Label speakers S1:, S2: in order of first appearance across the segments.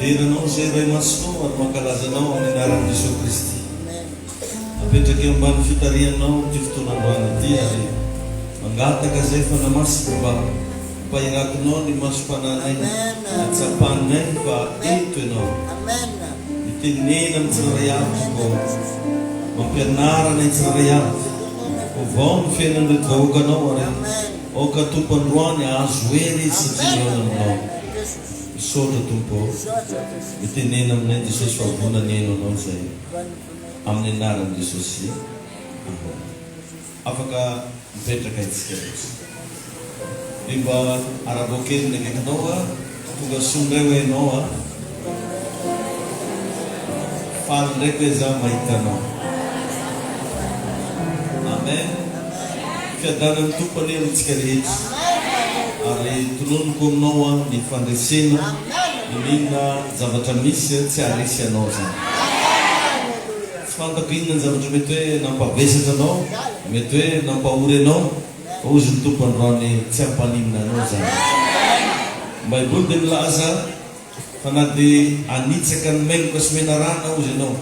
S1: Veranao zay ray masonao ary mankalazanao amin'ny anaran'i Jesosy Kristy. Apetraka eo ambany fitarianao ty fotoanandroany ty ary mangataka zay fanamasika mba mpahirakinao ny masom-pananay atsapaninay fa eto ianao mitenenena amin'ny tsiraray avy ko mampianarana ny tsiraray avy ho vao ny fiainan'reto vahoakanao ary aoka tompo androany azo hery satria eo aminao. Misaotra tompo mitenena aminay Jesosy fa vonaneno anao zay amin'ny anaran'i Jesosy. Afaka mipetraka itsika dia mba arabokely ny akaikinao tonga sondray hoe ianao faly ndraiky hoe za mahitanao. Amen. Fiadanan'ny tompo anie amintsika rehetra ary tononoko aminao ny fandresena inona zavatra misy tsy haresy anao zany. Tsy fantako inona ny zavatra mety hoe nampavesatra anao, mety hoe nampahory anao, fa ozy ny tompo androany tsy hampanimina anao zany. Baiboly dia milaza fa na dia anitsaka ny mainoka sy mena rana ozy ianao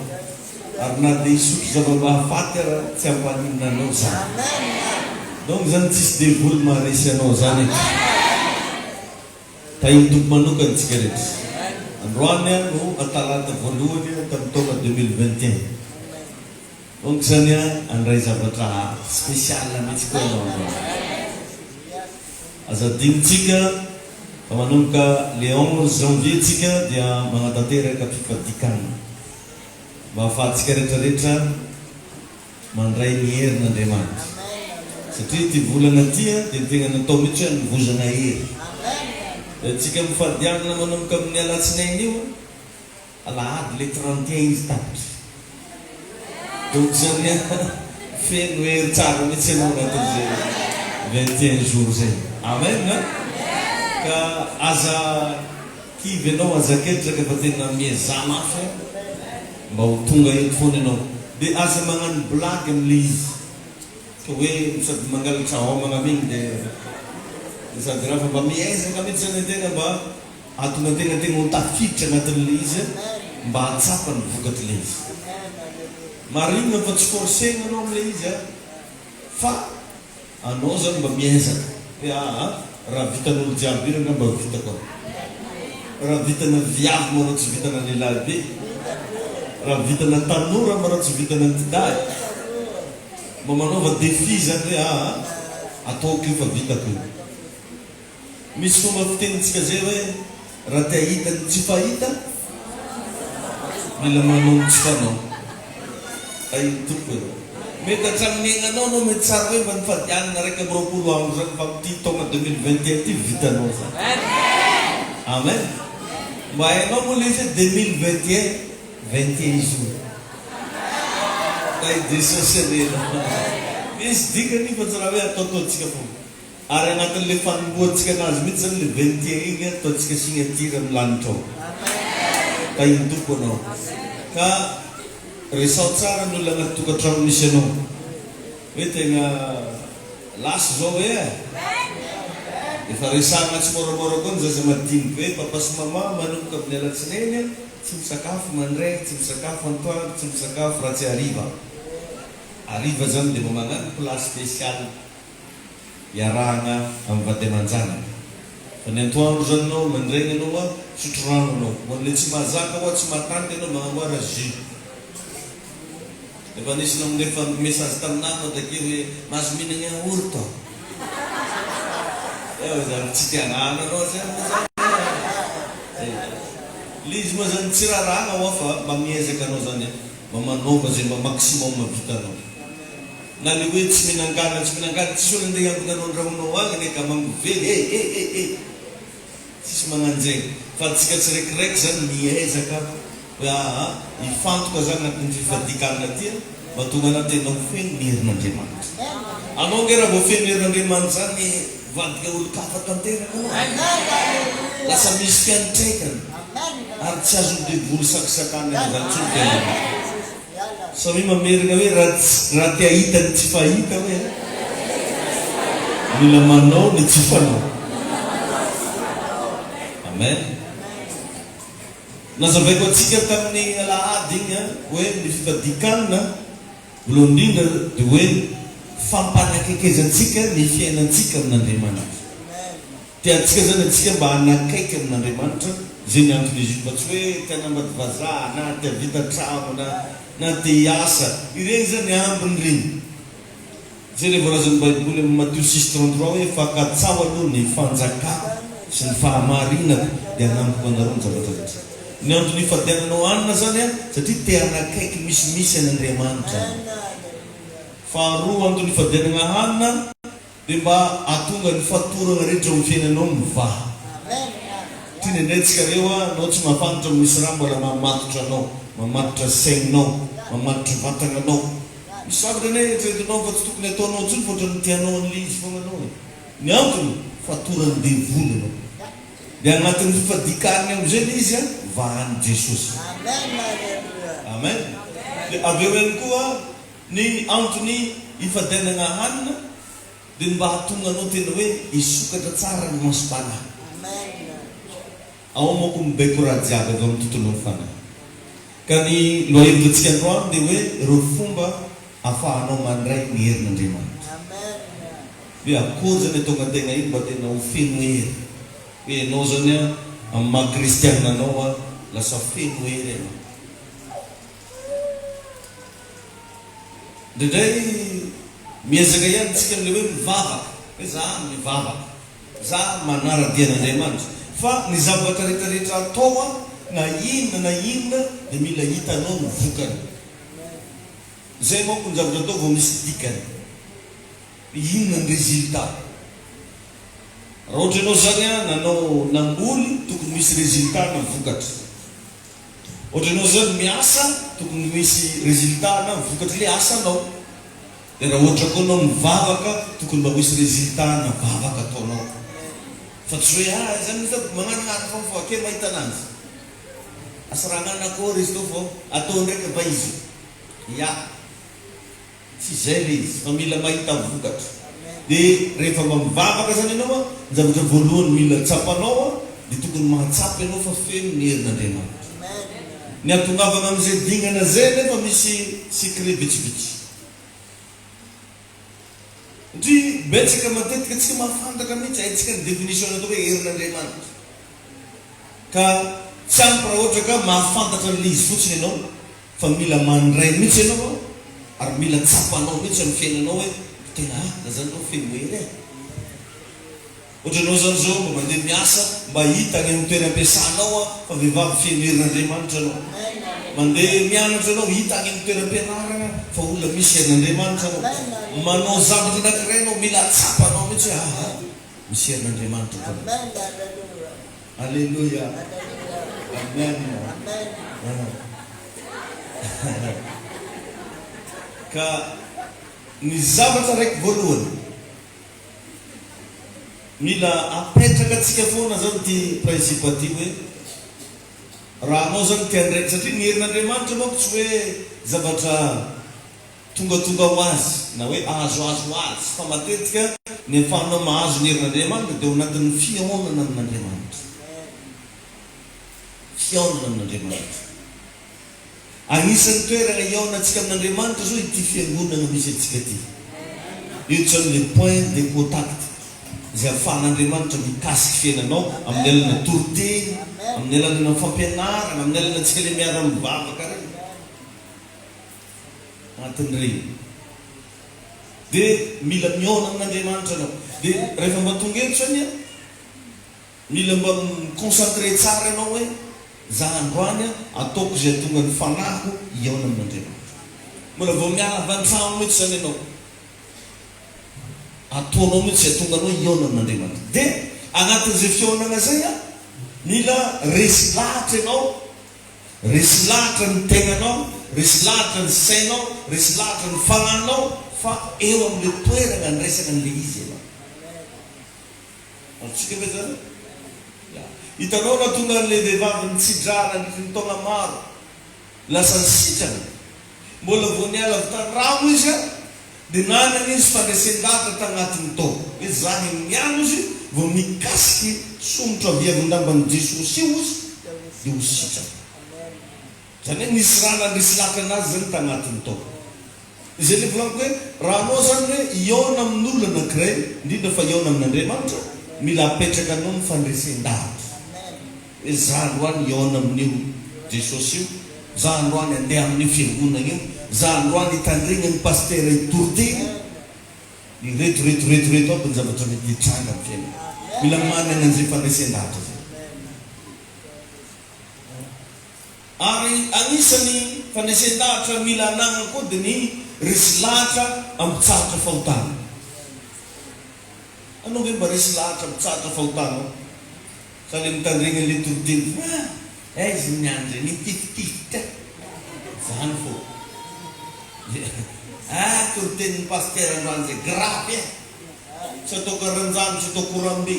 S1: ary na dia isotro zava-bahafaty ary tsy hampanimina anao zany. Donc zany tsisy devoly maharesy anao zany. Tahiny tompo manokana tsika rehetra. Androany no atalata voalohany tamin'ny taona 2021. Donc zany andray zavatra spesiala mihitsy koa ianao androany. Aza dinitsika fa manomboka le 11 janvier tsika dia manatanteraka fifadikana mba ahafahantsika rehetrarehetra mandray ny herin'Andriamanitra. Satria ty volana tia dia tegna natao mihitsy hoe nivozana hery. Tsika mifadianana manomboka amin'ny alatsinainy io alahady le 31 izy tapitra. Donc zany feno hery tsara mihitsy ianao anatin'izay 21 jours zay. Amen. Ka aza kivy ianao aza ketraka fa tena miezamafy mba ho tonga eto foana ianao. Dia aza magnano blague amin'le izy ka hoe sady mangalatra homagna miny dia sady raha fa mba miezaka mihitsy zany antegna mba ahatonga antegna ho tafiditra anatin'le izy mba hatsapa ny vokatr'le izy. Marinina fa tsy forcena anao amin'le izy fa anao zany mba miezaka hoe raha vitan'olo jiaby io mba vitako. Raha vitana viavy marao tsy vitana lehilahy be, raha vitana tanora marao tsy vitana antidahy. Mba manaova défi zany hoe ataoko io fa vitako io. Misy fomba fitenitsika zay hoe raha te hahita ny tsy fahita mila manao ny tsy fanao. Ay tompo mety hatramin'ny aignanao anao mety tsara hoe mba nifadianana raiky amin'ny 20 andro zany fa ty taona 2021 ty vitanao zany. Amen. Mba hainao moa le izy 2021 21 jours. Ay Jesosy anena. Misy dikany fa tsy raha hoe ataotaotsika fo. Ary anatin'le fanombohantsika anazy mihitsy zany le 21 igny ataontsika signature amin'ny lanitra ao. Ka iny tompo anao. Ka resao tsara ny olona anaty tokantrano misy anao. Hoe tegna lasy zao hoe efa resahana tsy moramora koa ny zaza madinika hoe papa sy mama manomboka amin'ny alatsinainy tsy misakafo mandraiky, tsy misakafo antoandro, tsy misakafo raha tsy hariva. Hariva zany dia magnano place spéciale iarahana amin'ny vady aman-janaka. Fa ny antoandro zany anao mandraigny anao sotro rano anao. Moan'le tsy mahazaka hoa tsy mahatanty anao magnamboara jus. Efa nisy namin'refa message taminao takeo hoe mahazo minagna yaourt aho. Zany tsy tianana anao zany. Le izy moa zany tsy rarana hoa fa mba miezaka anao zany mba manaova zay mba maximum vitanao. Na le hoe tsy minangana tsisy olona ndeha ambonanao andramonao agny ka manovely tsisy magnano zay. Fa tsika tsiraikiraiky zany miezaka hoe ifantoka zany anatin'ny fifadikana ty mba tonga anatenao feno ny herin'Andriamanitra. Anao nge raha vao feno herin'Andriamanitra zany vadika olo kafa tanteraka lasa misy fiantraikany ary tsy azo devoly sakisakana zany tsoka. Samy mamerina hoe raha te hahita ny tsy fahita hoe mila manao ny tsy fanao. Amen. nazavaiko atsika tamin'ny alahady igny hoe ny fifadikana voalohany indrindra dia hoe fampanakekezantsika ny fiainantsika amin'Andriamanitra. Tiantsika zany atsika mba hanakaiky amin'Andriamanitra zay ny antony izy io, fa tsy hoe tena mba ty vazaha na ty avita trano na ty hiasa, ireny zany ambiny reny. Zay le voalazan'ny Baiboly amin'ny Matthieu 6:33 hoe fankatsaho aloha ny fanjakako sy ny fahamarinako dia hanampiko anareo ny zavatra rehetra. Ny antony ifadiananao hanina zany satria te hanakaiky misimisy an'Andriamanitra. Faharoa antony ifadianana hanina dia mba atonga ny fatorana rehetra amin'ny fiainanao mivaha. Tiany indraytsika reo anao tsy mahafantatra misy raha mbola mamatotra anao, mamatotra saigninao, mamatotra vatananao. Misy zavatra ne eritreretinao fa tsy tokony ataonao intsony fa ohatrany tianao an'le izy foana anao. Ny antony fatorany devoly anao. Dia agnatin'ny fifadikany amin'izay le izy vahan'i Jesosy. Amen. Dia avy eo ihany koa ny antony ifadianana hanina dia mba hahatonga anao tena hoe hisokatra tsara ny masobana. Ao manko mibaiko raha jiaby avy amin'ny tontolo fanahy. Ka ny lohahevitsika androany dia hoe ireo fomba ahafahanao mandray ny herin'Andriamanitra. Hoe akory zany atonga an-tegna iny mba tena ho feno hery. Hoe ianao zany amin'ny maha-kristianina anao lasa feno hery ianao. Ndraindray miezaka ihany tsika amin'ilay hoe mivavaka. Hoe za mivavaka, za manara-dian'Andriamanitra. Fa ny zavatra rehetrarehetra atao na inona dia mila hitanao ny vokany. Zay manko ny zavatra atao vao misy dikany. Inona ny résultat? Raha ohatra ianao zany nanao namboly, tokony misy résultat na vokatra. Ohatra ianao zany miasa, tokony misy résultat na vokatra le asanao. Dia raha ohatra koa anao mivavaka, tokony mba misy résultat na vavaka ataonao. Fa tsy hoe zany misy magnanognano fa ake mahita anazy. Asaragnana akory izy tao fao atao ndraiky va izy. Ya. Tsy zay le izy fa mila mahita vokatra. Dia rehefa mba mivavaka zany ianao ny zavatra voalohany mila tsapanao dia tokony mahatsapa ianao fa feno ny herin'Andriamanitra. Ny atongavana amin'izay dingana zay nefa misy secret vitsivitsy. Satria betsaka matetika tsika mahafantatra mihitsy haitsika ny définition atao hoe herin'Andriamanitra. Ka tsy ampy raha ohatra ka mahafantatra an'le izy fotsiny ianao fa mila mandray mihitsy ianao ary mila tsapanao mihitsy amin'ny fiainanao hoe tena lazanao feno hery e. Ohatra ianao zany zao mba mandeha miasa mba hita any amin'ny toeram-piasanao fa vehivavy feno herin'Andriamanitra anao. Mandeha mianatra anao hita any amin'ny toeram-pianarana fa olona misy herin'Andriamanitra anao. Manao zavatra anankiray anao mila tsapanao mihitsy misy herin'Andriamanitra anao. Alleluia. Amen. Ka ny zavatra raiky voalohany mila apetraka atsika foana zany ty principe aty hoe raha anao zany ty andraiky satria ny herin'Andriamanitra manko tsy hoe zavatra tongatonga ho azy na hoe azoazo azy fa matetika ny afahanao mahazo ny herin'Andriamanitra dia ao anatin'ny fihaonana amin'Andriamanitra. Fihaonana amin'Andriamanitra. Anisan'ny toerana hihaonantsika amin'Andriamanitra zao ity fiangonana misy atsika ty. Io zany le point de contact izay ahafahan'Andriamanitra mikasiky fiainanao amin'ny alana toroteny, amin'ny alana fampianarana, amin'ny alana antsika le miara-mivavaka reny. Agnatin'ireny. Dia mila mihaona amin'Andriamanitra anao. Dia rehefa mba tonga eto zany mila mba miconcentré tsara ianao hoe za androany ataoko izay tonga ny fanahiko hihaona amin'Andriamanitra. Mbola vao miala avy an-trano mihitsy zany ianao. Ataonao mihitsy izay tonga anao hihaona amin'Andriamanitra. Dia agnatin'izay fihaonana zay mila resy lahatra ianao, resy lahatra ny tegnanao, resy lahatra ny sainao, resy lahatra ny fagnanao fa eo amin'le toerana ny resaka an'le izy ianao. Atsika ve zany? Hitanao na tonga an'le vehivavy nitsidrana ny taona maro lasa nisitrana mbola vao niala avy tany ramo izy dia nanana izy fandraisan-davitra tagnatin'ny tao hoe zahy miano izy vao mikasiky somotra viavin-damban'i Jesosy io izy dia ho sitraka. Zany hoe nisy raha nandrisy laka anazy zany tagnatiny tao. Izay le volaniko hoe raha anao zany hoe iona amin'olona anankiray, indrindra fa iona amin'Andriamanitra, mila apetraka anao ny fandresen-davitra. Hoe za androany iona amin'io Jesosy io, za androany andeha amin'io fiangonana io, za androany hitandregna ny pastera itoroteny. Ny reto aby ny zavatra mety hitranga amin'ny fiainana. Mila manana an'izay fandresen-davitra zay. Ary anisany fandresen-davitra mila anagna koa dia ny resy lahatra ampitsahatra fahotana. Anao hoe mba resy lahatra ampitsahatra fahotana sale mitandregna le toroteny izy miandry nitifitifitra zany fô torotenin'ny pastera androany zay gravy tsy atao karanjany tsy atao korambe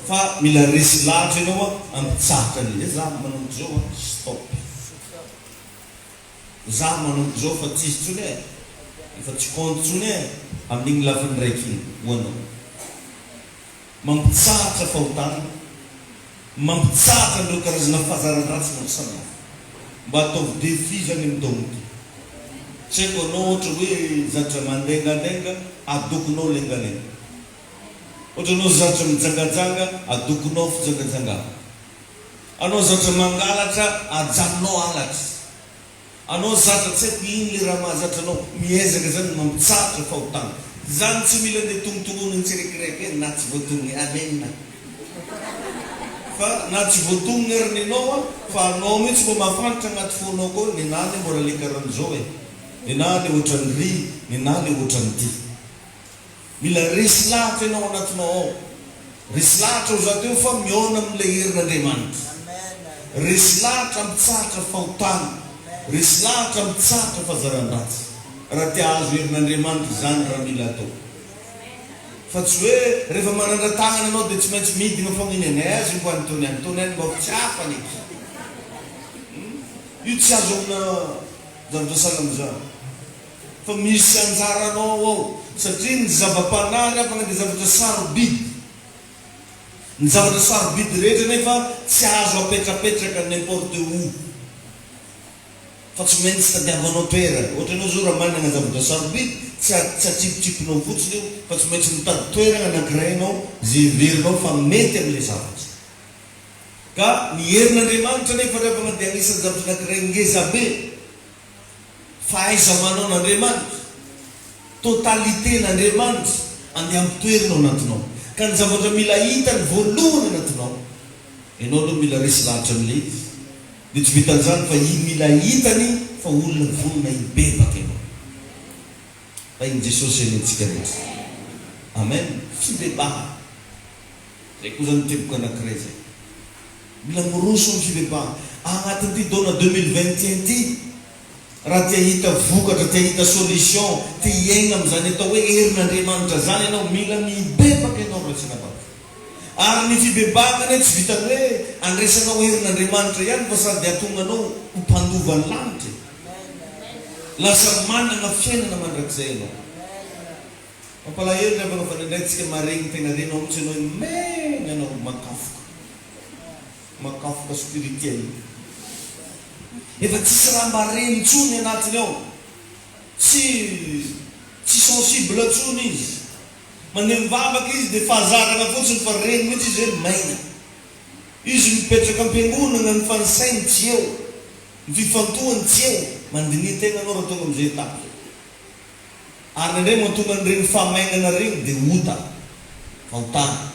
S1: fa mila resy lahatra ianao ampitsahatra le za manonto zao stop, za manonto zao fa tsisy tsony efa tsy compte tsony amin'igny lafiny raiky igny hoanao mampitsahatra fahotana, mampitsahatra andreo karazana fahazaran-dratsy maro samihafa mba ataovy défi zany amin'ny taona. Tsy haiko anao ohatra hoe zatra mandengandenga adokonao lengalenga, ohatra anao zatra mijangajanga adokonao fijangajanga, anao zatra mangalatra ajanonao alatra, anao zatra tsy haiko iny le raha mahazatra anao miezaka zany mampitsahatra fahotana. Zany tsy mila nde tongotongoniny tsirekireky na tsy voatonony amena fa na tsy voatonony herinanao fa anao mihitsy mbo mahafantatra agnaty fonao koa ny nany mbola le karan'izao ny nany ohatran'ny ry, ny nany ohatran'ny ty. Mila resy lahatra ianao anatinao ao, resy lahatra ho zateo fa miona amin'ilay herin'Andriamanitra, resy lahatra ampitsahatra fahotana, resy lahatra ampitsahatra fahazaran-dratsy. Raha tia azo herin'Andriamanitra zany raha mila atao, fa tsy hoe rehefa manandra-tagnana anao dia tsy maintsy midina fogniny azy mbo anytony any mba tsy hafany eky. Io tsy azo amina zavatra salamizany fa misy anjaranao ao satria ny zava-panary afana dia zavatra sarobidy, ny zavatra sarobidy rehetra nefa tsy azo apetrapetraka n'importe où fa tsy maintsy tadiavanao toerana. Ohatra anao zao raha manana zavatra sarobidy tsy atsipitsiponao fotsiny io fa tsy maintsy mitady toerana anankiray anao zay verinao fa mety amin'ilay zavatra. Ka ny herin'Andriamanitra nefa rehefa mandeha anisany zavatra anankiray ngeza be, fahaiza manao n'Andriamanitra, totalité n'Andriamanitra andeha ampitoerinao anatinao. Ka ny zavatra mila hita ny voalohany anatinao, ianao aloha mila resy lahatra amin'ilay izy. Dia tsy vitan'izany fa mila hitany fa olona vonona hibebaka ianao. Fa iny Jesosy enentsika rehetra. Amen. Fibebaha zay koa zany teboka anankiray zay. Mila moroso amin'ny fibebaha agnatin'ity taona 2021 ty. Raha tia hita vokatra, tia hita solution, tia hiaigna amin'izany atao hoe herin'Andriamanitra zany ianao, mila mibebaka ianao raha tsy nabaka. Ary ny fibebakana tsy vitany hoe andresanao herin'Andriamanitra ihany fa sady atonganao ho mpandovan'ny lanitra, lasa manana fiainana mandrakizay ianao. Mampalahelo rehefa rehefa ndraindraytsika maregny tena renao mihitsy ianao mena ianao makafoka spirituel. Efa tsisy raha mareny ntsony anatiny ao, tsy sensible ntsony izy, mandeha mivavaka izy dia fahazarana fotsiny fa reny mihitsy izy hoe maina. Izy mipetraka am-piangonana ny fansainy tsy eo, ny fifantohany tsy eo, mandinia tena anao raha tonga amin'izay etapy. Ary indray mahatonga an'ireny famainana reny dia ota fahotana.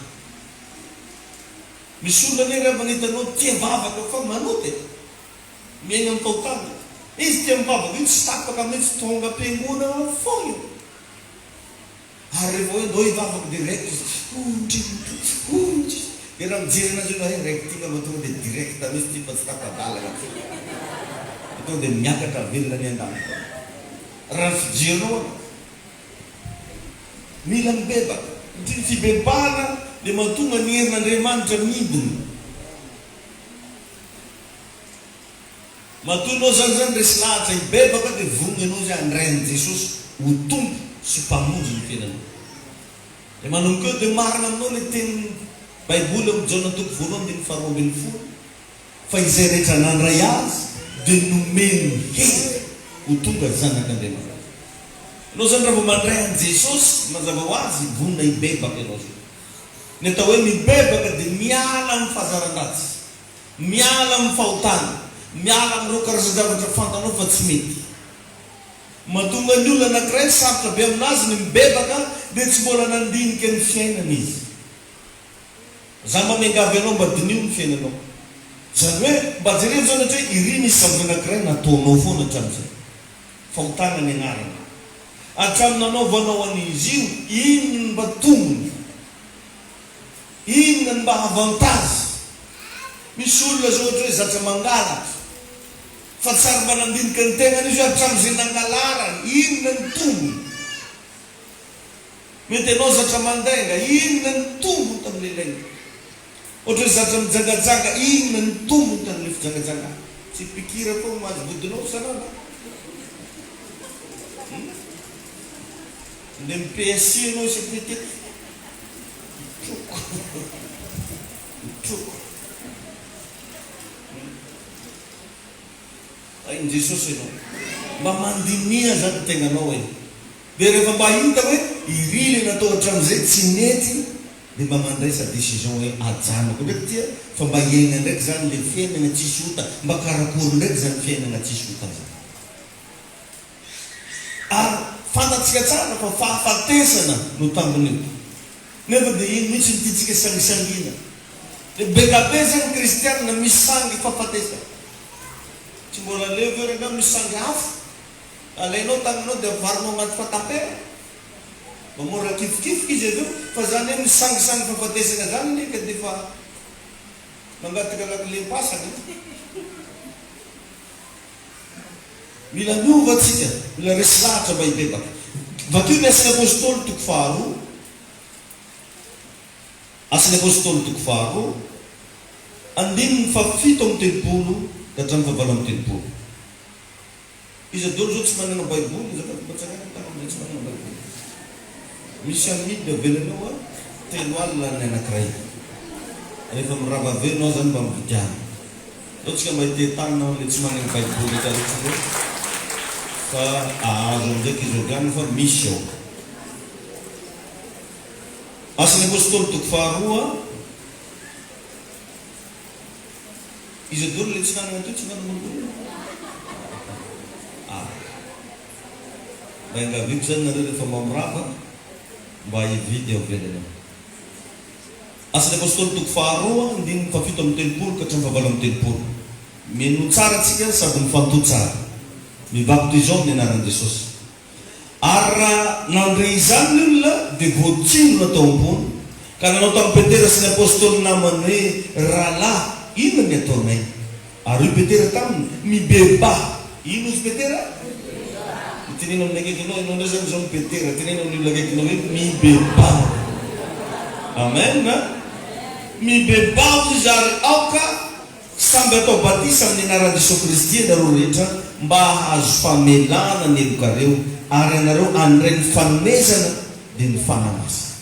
S1: Misy olona ane rehefa nitanao tia vavaka fa manoty miaina amin'ny fahotana, izy tia mivavaka io tsy tapaka mihitsy tonga am-piangonana foana io. Ary rehefa hoe ndao hivavaka direct izy dia raha mijery anazy io na hoe raiky tika mahatonga dia direct mihitsy ty fa tsy tapa-dalana tonga dia miakatra velona ny andany. Raha fijerinao mila mibebaka. Ny fibebahana dia mahatonga ny herin'Andriamanitra midina. Mahatonao zany resy lahatra hibebaka dia vonona ianao zay andrain'i Jesosy ho tompo sy mpamonjy ny fiainanao. Dia manomboka eo dia marina aminao le teny Baiboly amin'ny Jaona toko 2:12, fa izay rehetra nandray azy dia nomeny hery ho tonga zanak'Andriamanitra. Ianao zany raha vao mandray an' Jesosy mazava ho azy vonina hibebaka ianao zay. Ny atao hoe mibebaka dia miala amin'ny fahazaran-dratsy, miala amin'ny fahotana, miala amin'ireo karazan-javatra fantanao fa tsy mety. Mahatonga ny olona anankiray sarotra be aminazy ny mibebaka dia tsy mbola nandinika ny fiainana izy. Za mamengavy anao mba dinio ny fiainanao. Zany hoe mba jereo zao ohatra hoe iry misy zavatra anankiray nataonao foana hatramin'izay. Fahotana ny anarana. Hatramin'nanaovanao an'izy io, inona ny mba tongony? Inona ny mba avantazy? Misy olona zao ohatra hoe zatra mangalatra, fa tsary mba nandinika ny tenany izy hatramin'izay nangalarany, inona ny tongony? Mety ianao zatra mandainga, inona ny tongony tamin'ilay ilaina? Ohatra hoe zatra mijangajanga, inona ny tongony tamin'ilay fijangajanga? Tsy pikira foa mahazo vodinao sanana. Nde mi-PSC ianao sy petety troko ain' Jesosy ianao mba mandinia zany tegnanao e. Dia rehefa mba hita hoe irily natao hatramin'izay tsy mety, dia mba mandraisa décision hoe ajanako ndraiky tia, fa mba hiaina ndraiky zany le fiainana tsisy ota, mba karakory ndraiky zany fiainana tsisy ota zany. Ary fantatsika tsara fa fahafatesana no tambon'io. Nefa dia ino mihitsy ny tiatsika sangisangina. Dia bekabe zany kristianina misy sangy fahafatesana. Tsy mbola leo ve renao misy sangy hafa, alainao taminao dia avarinao anaty fatapera, mba mora kifikifiky izy aveo. Fa zany hoe misy sangisangy fahafatesana zany neka dia fa mangataka lakilim-pasana. Mila miova atsika, mila resy lahatra mba hibebaka. Vakio ny asin'ny apôstôly toko faharoa, asin'ny apôstôly toko faharoa, 7:7 ka hatramin'ny 8:7. Izy adolo zao tsy manana baiboly, zabatsagatany tamin'izay tsy manana baiboly. Misy amidy avelanao a, 3 alina ny anankiray. Rehefa mirava avelonao zany mba mividiana. Zao tsika mba hitetanao le tsy manana baiboly tarehetra fa ahazo amin'izay kizogana fa misy ao. Asin'ny apôstôly toko faharoa, izy adolo le tsy nanana toy tsy nanana baiboly. Mba ingaviko zany nareo rehefa mamirava mba hividy ao velanao. Asin'ny apôstôly toko faharoa, 7:7 ka hatramin'ny 8:7. Mino tsara tsika sady mifanto tsara. Mibaptisao amin'ny anaran'i Jesosy. Ary raha nandre izany ny olona dia voatsino natao ambony, ka nanao tamin'ny Petera sy ny apôstôly namany hoe rahalahy, inona ny ataonay? Ary io Petera taminy mibeba. Ino izy Petera? Tinena amin'ny akaikinao, ianao ndray zany zao ny Petera, tinena amin'ny olona akaikinao hoe mibeba. Amen na? Mibeba izy ary aoka samby atao batisa amin'ny anaran'i Jesosy Kristy ianareo rehetra mba hahazo famelana ny helokareo, ary ianareo andray ny fanomezana dia ny fanamasina.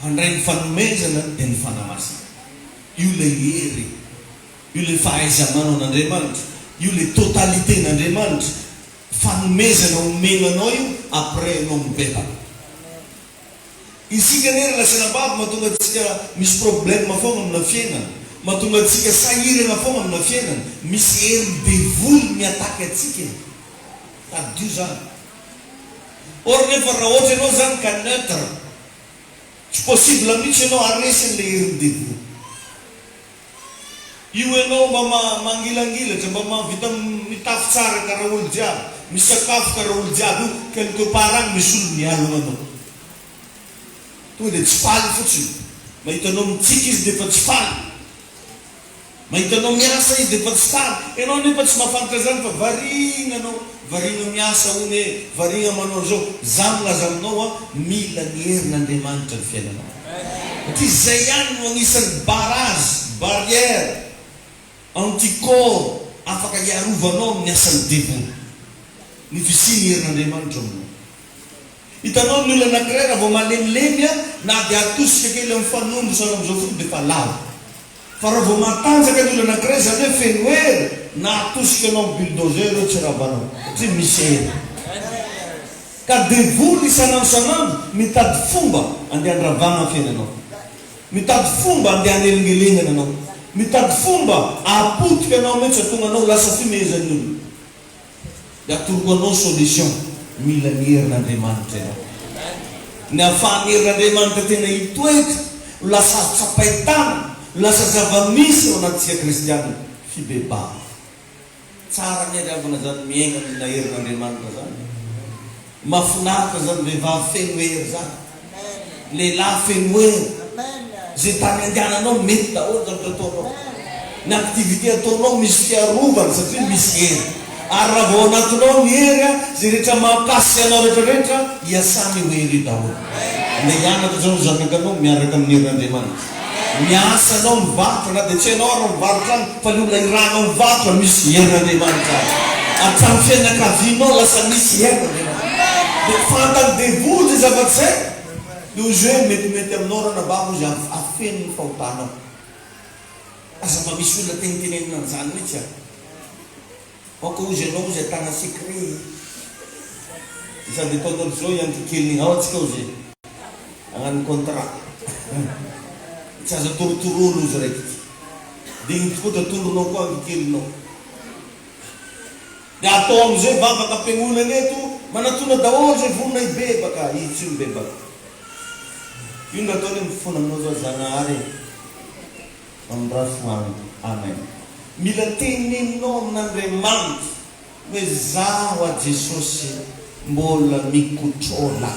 S1: Andray ny fanomezana dia ny fanamasina. Io le hery, io le fahaiza-manao an'Andriamanitra, io le totalité n'Andriamanitra. Fanomezana omenanao io après anao mibebaka. Isika nera lasana babo mahatonga antsika misy problème foana amina fiainana, mahatonga antsika sahirana foana amina fiainana, misy hery devoly miataka atsika tadio zany. Or nefa raha ohatra ianao zany ka neutre, tsy possible mihitsy ianao aresin'le hery devoly. Io ianao mba mangilangilatra, mba mavita mitafy tsara karaha olo jiaby, misakafo karaha olo jiaby, io quelque part agny misy olo mialana anao. Tonga dia tsy faly fotsiny. Mahitanao mitsika izy dia efa tsy faly. Mahitanao miasa izy dia efa tsy faly. Ianao nefa tsy mahafantatra zany fa variana anao, variana miasa hono hoe variana manao zao. Za milaza aminao a, mila ny herin'Andriamanitra ny fiainanao. Satria izay ihany no agnisan'ny barrage, barrière, anticorps afaka hiarovanao amin'ny asan'ny devoly. Ny fisiany herin'Andriamanitra aminao. Hitanao ny olona anankiray raha vao malemilemy na dia atosika kely amin'ny fanombosana amin'izao foto dia fa lavo. Fa raha vao matanjaka ny olona anankiray zany hoe feno hery na atosika anao bulldozer eo tsy rabanao satria misy hery. Ka devoly isanandro mitady fomba andeha andravagna fiainanao, mitady fomba andeha anelingelengana anao, mitady fomba apotika anao mihitsy atonga anao lasa fimezan'ny olona. Dia atoroko anao solution, mila ny herin'Andriamanitra ianao. Ny ahafahan'ny herin'Andriamanitra tena hitoetra, lasa tsapaitana, lasa zava-misy ao anatsika kristiana fibebana. Tsara ny ariavana zany miaina amina herin'Andriamanitra zany. Mafinaritra zany vehivavy feno hery zany, lehilahy feno hery. Zay tany andehananao mety daholo zavatra ataonao, ny aktivité ataonao misy fiarovana satria misy hery. Ary raha vao anatinao ny hery zay rehetra mahakasy anao rehetrarehetra hiasany hery daholo. Le hianatra zao zanakanao miaraka amin'ny herin'Andriamanitra. Miasa anao mivarotra na dia tsy hainao ary mivarotra any fa le olona iranao mivarotra misy herin'Andriamanitra. Hatramin'ny fianakavianao lasa misy herin'Andriamanitra. Dia fantany devoly zay zavatra zay. Dia ozy hoe metimety aminao raha nabako izy afeno ny fahotanao. Asa mba misy olona tenitenenina an'izany mihitsy a. Mako ozy ianao ozy atana secret. Sady ataonao zao iantokeliny ao atsika ozy agnano contrat. Tsy aza torotorono ozy raiky. Dia igny tokotra tondronao koa angikelinao. Dia atao amizay vavaka ampiangonana eto manatona daholo zay vonona hibebaka, izy tsy mibebaka. Io no ataony mifona aminao zao Zanahary amin'ny rafoany. Amen. Mila teneninao amin'Andriamanitra hoe zaho a Jesosy mbola mikotrola.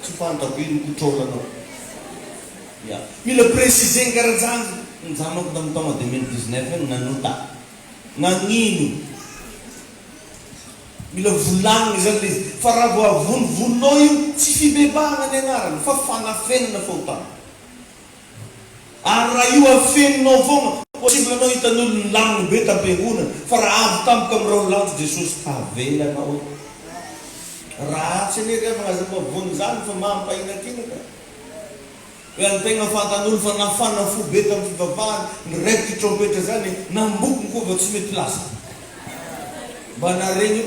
S1: Tsy fantako ino mikotrolanao. Mila préciser karaha zany. Nizanako tamin'ny taona 2019 nanota nagnino. Mila volagniny zany le fa raha vao avonivoninao io tsy fibebahana ny anarany fa fanafenana fahotana. Ary raha io afeninao foana possible anao hitan'olo ny laminy be tam-piangonana fa raha avy tampoka amin'irao lanto Jesosy tavelanao. Raha tsy ny rehefa aza mavony zany fa mampahinakina ka. Hoe antegna fantan'olo fa nafana fo be tamin'ny fivavahany ny raiky trompetra zany namboko ny kova tsy mety lasa. Mba naregny io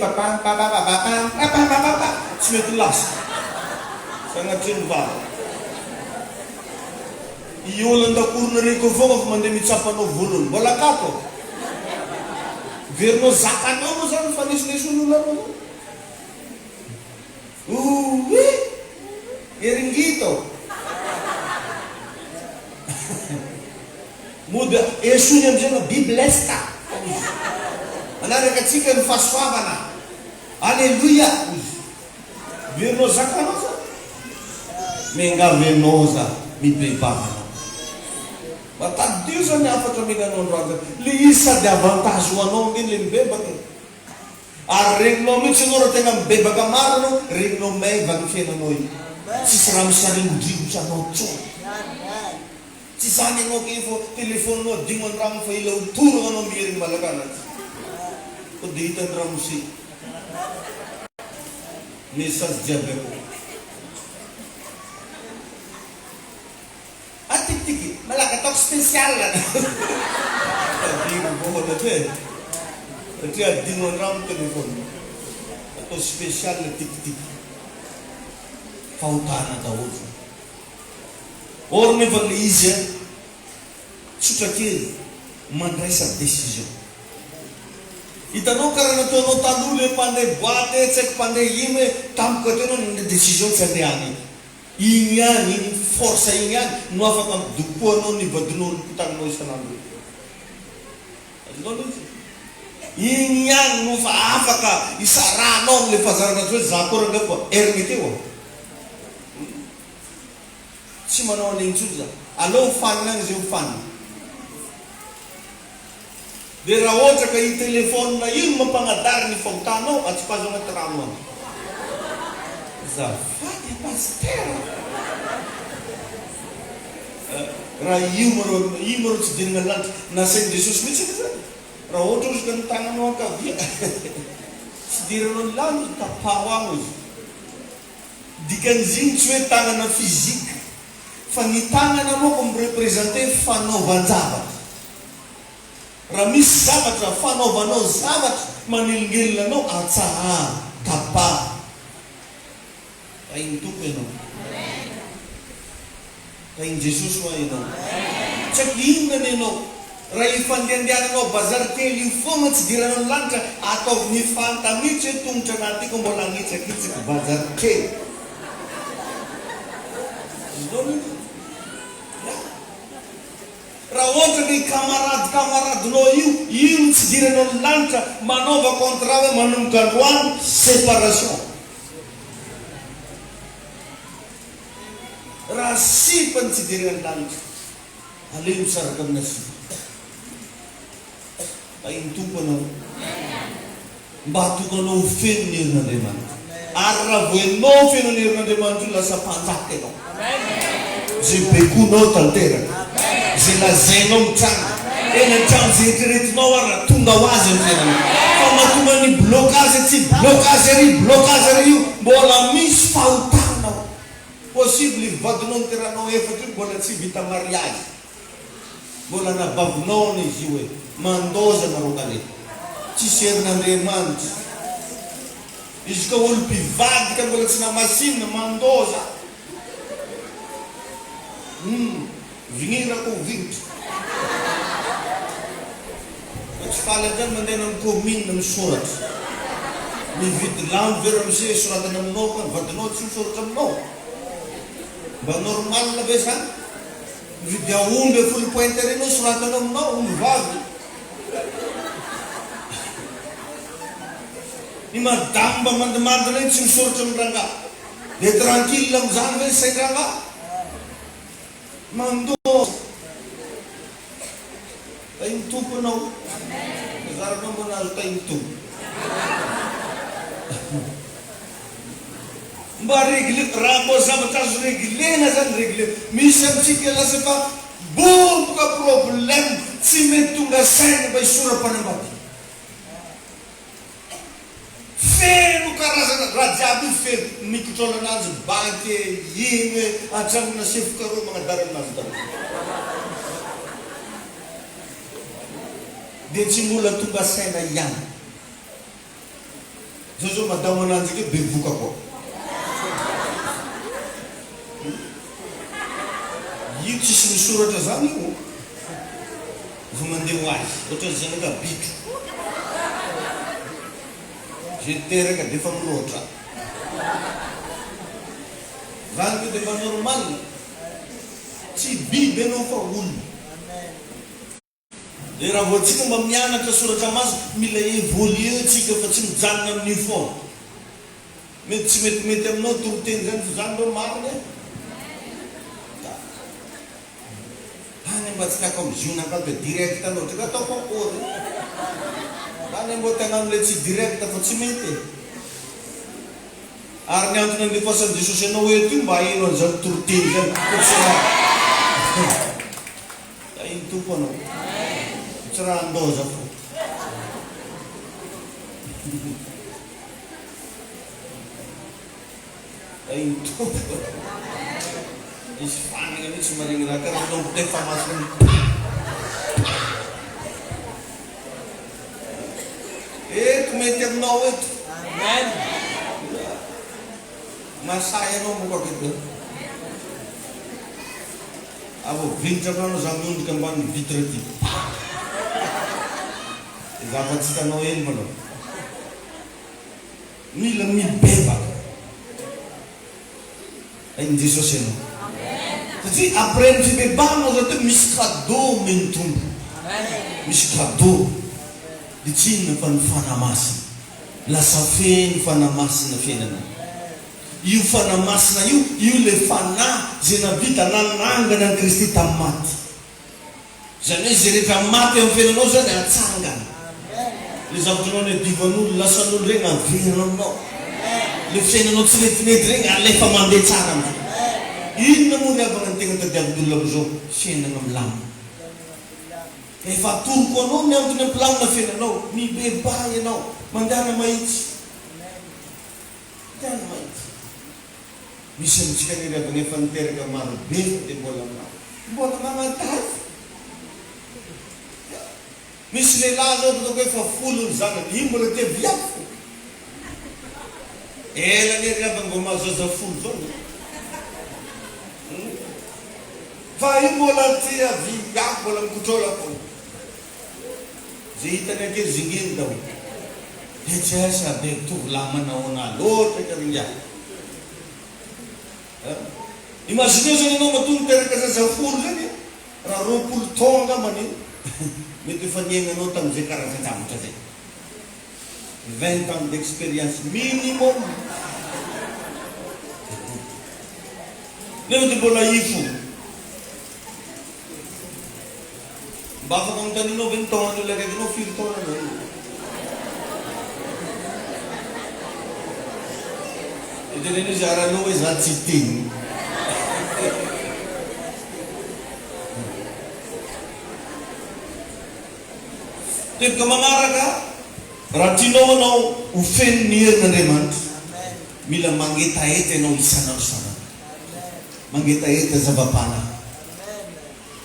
S1: tsy mety lasa. Sanatria ny vava. Iola ndakorona reko foana fa mandeha mitsapanao volony. Mbola akato. Verinao zakanao moa zany fa nesinesin'olona anao. Eringito. Mody esony amizay na biblesta. Anaraka atsika ny fahasoavana. Alleluia. Verinao zakanao za. Mengavenao za mibebahana. Matadio zany afatra mihinanao androany. Le izy sady avantage ho anao ngeny le mibebaka. Ary regninao mihitsy anao raha tena mibebaka maro anao, regninao maivaka ny fiainanao io. Tsisy raha misaringodrivotra anao tsony. Tsy zany anao ke fo telefonenao adimo andramo fa ila hotorona anao miherin'ny malakanazy. Ko dia hitany ramose. Message jiaby ako. Atikitiki, malaka ataoko spesial. Adino bohona te. Satria adino andramo telefone. Atao spesial tikitiki. Fahotana daholo. Or nefa le izy tsotra kely mandraisa décision. Hitanao karaha nataonao taloha le mpandeha boaty tsy haiko mpandeha iny hoe tampoka teo anao ny décision tsy andehany. Igny ihany, igny force igny ihany no afaka midokoanao ny vadinao ny mpitaninao isan'andro. Igny ihany no fa afaka isaranao le fazarana hoe za koa raha koa heriny teo. Tsy manao an'igny tsotra za. Aleo fanina agny zay ho fanina. Dia raha ohatra ka io telefonina io mampanadary ny fahotanao, atsipazao anaty rano agny. Zafady pasteur. Raha io maro tsy dinina lanitra nasain'i Jesosy mihitsy zany. Raha ohatra ozy ka ny tagnanao ankavia tsy diranao ny lano tapaho agny izy. Dikan'iziny tsy hoe tagnana fizika fa ny tagnana moa mirepresente fanaovan-javatra. Raha misy zavatra fanaovanao zavatra manelingelina anao atsahary tapahy. Iny tompo ianao, iny Jesosy hoa ianao. Tsy haiko inona ny ianao. Raha ifandehandehananao bazary kely io foana tsy diranao ny lanitra, ataovy ny fantamitsy hoe tongotra anatyko mbola agnitsakitsaka bazary kely. Raha ohatra ny kamaradinao io tsy diranao ny lanitra, manaova contrat hoe manomboka androany séparation. Raha sipany tsy diran'ny lanitra, aleo misaraka amina sipa. Iny tompo anao, mba hatokanao ho feno ny herin'Andriamanitra. Ary raha voenao feno ny herin'Andriamanitra io lasa mpanjaka ianao. Zay bekonao tanteraka, zay lazainao mitranga, eny an-trano zay eritreretinao raha tonga ho azy amin'ny fiainana. Fa mahatonga ny blocage tsy blocage ary io mbola misy fahotanao. Possible vadinao ny teranao efatra io mbola tsy vita mariage, mbola nabavinao izy io hoe mandoza nareo kale, tsisy herin'Andriamanitra. Izy ka olo mpivady ka mbola tsy namasinina mandoza, vignirako vinitra. Tsy faly an'izany mandeha amin'ny commune misoratra, mividy lamo vera mise soratany aminao fa vadinao tsy misoratra aminao. Mba normal ve zany? Mividy aomby 10 pointer enao soratany aminao, omby vavy. Ny madame mba mandimandina iny tsy misoratra amin'ny rangahy, de tranquille am'izany ve say rangahy mandoza. Iny tompo anao, zaranao mbona azo iny tompo. Mba réglé, raha mbo zavatra azo réglena zany réglé. Misy amitsika lasa fa boboka problème tsy mety tonga saina mba isora-panambady. Feno karazana raha jiaby io feno, mikontrôle anazy banky iny atramina sefokareo magnadary aminazy daholo. De tsy mbola tonga saina ihany. Zao madamo ananjy ke bevoka koa. Io tsisy misoratra zany io, fa mandeha ho azy ohatra zany ka bitro zay teraka defa miloatra zany ko defa normal, tsy biby anao fa olo. De raha vao tsika mba mianatra soratra maso, mila évoluer tsika fa tsy mijanona amin'io foana. Mety tsy metimety aminao toroteny zany fa zany reo marina. Any mba tsy kako amizionaka be direct anao, tsy ka ataoko akory. Any mbo tagnano le tsy direct fa tsy mety. Ary ny antony andefasan'i Jesosy anao eto io mba ino an'izany toroteny zany. Iny tompo anao, tsy raha andoza fo. Iny tompo isy fanina mihitsy marigny raha karaha anao mitefa masina. Eto mety aminao eto. Masay anao mo kakety. Avo vinitra anao za miondrika ambany vitre ty. Zava-tsy hitanao eny manao. Mila mibebaka. Iny Jesosy anao. Satria après ny fibebahana zao teo misy cadeau meny tompo. Misy cadeau. Di tsy inona fa ny fanamasina. Lasa feno fanamasina fiainana. Io fanamasina io le fanahy zay navita nanangana ny Kristy tamin'ny maty. Zany hoe zay rehetra maty amin'ny fiainanao zany atsangana. Le zavatra anao ny divan'olo lasan'olo regny averina aminao. Le fiainanao tsy netinety regny alefa mandeha tsara aminao. Inona moa ny avana ny tegna tadiavin'olona amizao? Fiainana milamina. Efa atoroko anao ny antony ampilamina fiainanao, mibebahy ianao, mandana mahitsy. Mandana mahitsy. Misy antsika nire avy efa niteraka maro be dia mbola magnantavy. Misy lehilahy zao ataoko hoe fa folo ny zanany, iny mbola te viavy. Ela nire avy mbo mahazoaza folo zao. Fa io mbola tia viavy, mbola mikotrola foana. Zay hitany ankely zinginy dao. Tsy aisa be tovolahy manao anahy loatra karingiahy. Imagineo zany ianao matonga miteraka zazafolo zany, raha 20 taona angambany io. Mety efa niainanao tamin'izay karazan-javatra zay. 20 ans d'expérience minimum. Nefa dia mbola ifo. Mba afaka magnotaninao 20 taona ilay raikinao, 4 taona anao. Itaneny izy aranao hoe za tsy teny. Teboka mamaraka, raha tianao anao ho feno ny herin'Andriamanitra, mila mangetaeta ianao isanandro. Mangetaeta zava-panahy.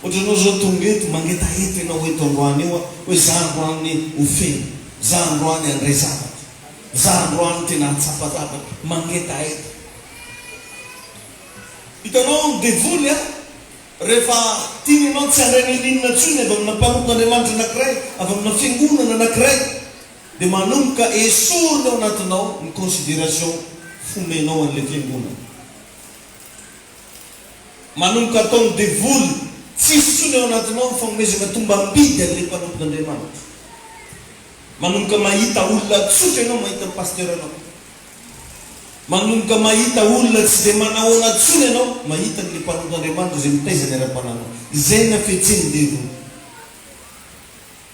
S1: Ohatranao zao tonga eto, mangetaeta ianao eto androany eo hoe za androany ho feno, za androany andray zavatra, za androany tena hatsapazavatra, mangetaeta. Hitanao devoly rehefa tiany ianao tsy handray nininona tsony avy amina mpanompon'Andriamanitra anankiray, avy amina fiangonana anankiray, dia manomboka esorina ao anatinao ny considération fomenao an'ilay fiangonana. Manomboka ataony devoly tsisy tsony ao anatinao ny fanomezana tombam-bidy an'ilay mpanompon'Andriamanitra. Manomboka mahita olona tsotra ianao, mahita pasteur anao. Manomboka mahita olona tsy dia manao anatsony ianao, mahita ny mpanompon'Andriamanitra izay mitaizany ara-pananao. Izay na fihetsiny devoly.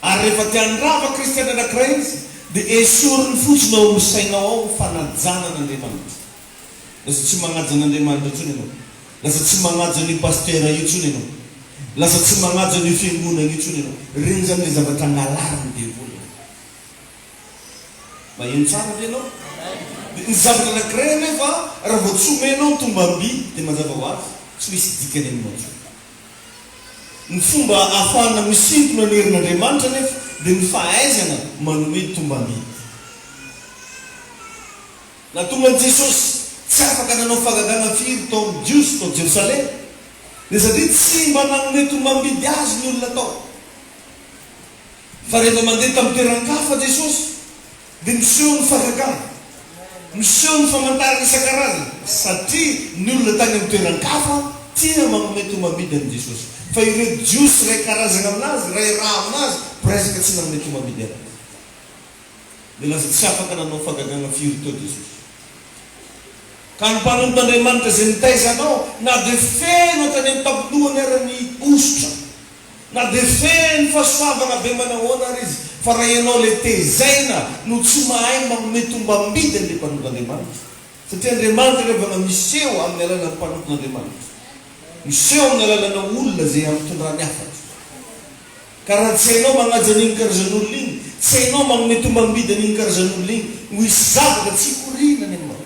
S1: Ary rehefa te handrava kristiana anankiray izy, dia esoriny fotsiny ao amin'ny sainao ao fanajana an'Andriamanitra. Lasa tsy manaja an'Andriamanitra tsony ianao, lasa tsy manaja ny pasteur io tsony ianao, lasa tsy manaja ny fiangonana io tsony ianao. Reny zany le zavatra nalariny devoly. Maheno tsara ve ianao? Ny zavatra anankiray anefa raha vao tsy omenao tombam-by dia mazava ho azy tsy misy dikany aminao tsony. Ny fomba ahafahana misintona ny herin'Andriamanitra nefa dia ny fahaizana manome tombam-by. Natonga an'i Jesosy tsy afaka nanao fahagagana firy tao amin'ny Jiosy tao Jerosalema, dia satria tsy mba nanome tombam-bidy azy ny olona tao. Fa rehefa mandeha tamin'ny toeran-kafa Jesosy dia miseho ny fahagagana, miseho ny famantarana isan-karazany, satria ny olona tany amin'ny toeran-kafa tia manome tombam-bidy an'i Jesosy. Fa ireo Jiosy ray karazana aminazy, ray raha aminazy, presque tsy nanome tombam-bidy anazy. Dia lasa tsy afaka nanao fahagagana firy tao Jesosy. Ka ny mpanompon'Andriamanitra izay nitaizanao, na dia feno tany amin'ny tampoloany ara-ny ositra, na dia feno fahasoavana be manahoana ary izy, fa raha ianao le tezaina no tsy mahay manome tombam-bidy an'ilay mpanompon'Andriamanitra. Satria Andriamanitra rehefa miseho amin'ny alalana mpanompon'Andriamanitra, miseho amin'ny alalana olona izay amitondrany hafatra. Ka raha tsy hainao manaja an'iny karazan'olona iny, tsy hainao manome tombam-bidy an'iny karazan'olona iny, ho hisy zavatra tsy hikorinany aminao.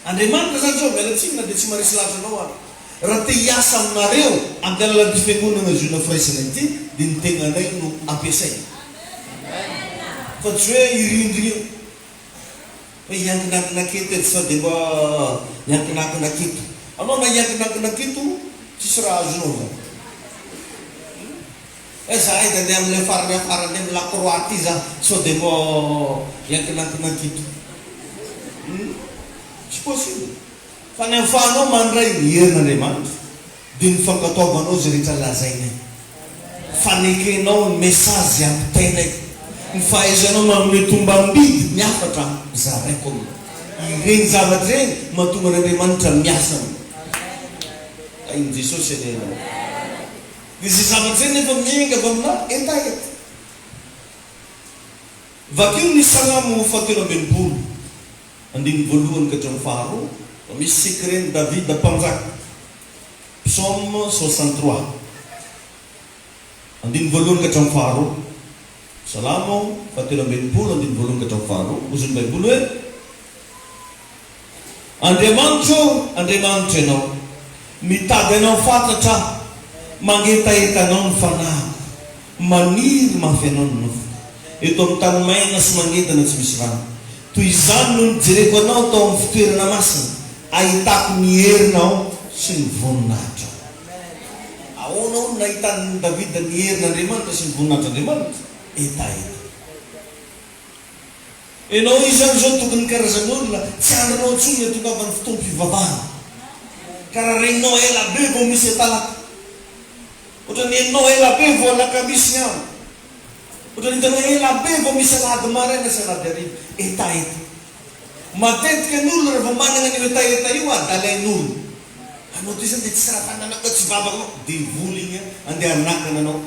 S1: Andriamanitra zany zao mialatsiny na dia tsy maharesy lavitra anao ary. Raha te hiasa aminareo amin'ny alalan'ny fiangonana zona firaisana ity, dia ny tenanay no ampiasaina. Fa tsy hoe irindrina hoe hiankinakina keto edy sao dia mba hiankinakina keto. Anao na hiankinakina keto tsisy raha azonao zany. Zahay dia andeha amin'ilay farany afarany amin'ny lakroa ty za sao dia mba hiankinakina keto. Tsy possible. Fa ny ahafahanao mandray ny herin'Andriamanitra dia ny fankataovanao zay rehetra lazainay, fanekenao ny mesazy ampitainay, ny fahaizanao manome tombam-bidy miafatra zaraiko amina. Ireny zavatra ireny mahatonga n'Andriamanitra miasa amina. Iny Jesosy anena. Dia izay zavatra izay nefa miainga avy amina entaeta. Vakio ny Salamo 119, andiny voalohany ka hatramin'ny faharoa, misy secret Davida mpanjaka. Psaume 63, andiny voalohany ka hatramin'ny faharoa. Salamo 119, andiny voalohany ka hatramin'ny faharoa. Ozy ny Baiboly hoe Andriamanitra ianao, mitady anao fantatra, mangetaheta ny fanahy, maniry mafy anao ny nofo. Eto amin'ny tany maina sy mangetana tsy misy rano. Toy izany no nijereko anao tao amin'ny fitoerana masina, ahitako ny herinao sy ny voninahitra. Ahoana ho nahitany Davida ny herin'Andriamanitra sy ny voninahitran'Andriamanitra? Etaeta. Ianao izany zao tokony karazan'olona tsy andranao ntsony atongavany fotoam-pivavahana. Karaha regninao ela be vao misy atalaka. Ohatrany enao ela be vao alakamisy ny andro. Ohatrany hitanao ela be vao misy alahady maraina sy alahady hariva. Etaeta. Matetika ny olona rehefa manana an'io etaeta io adalain'olona. Anao toy izany dia tsy raha fananako tsy vavanao, dia voly igny andeha hanakana anao.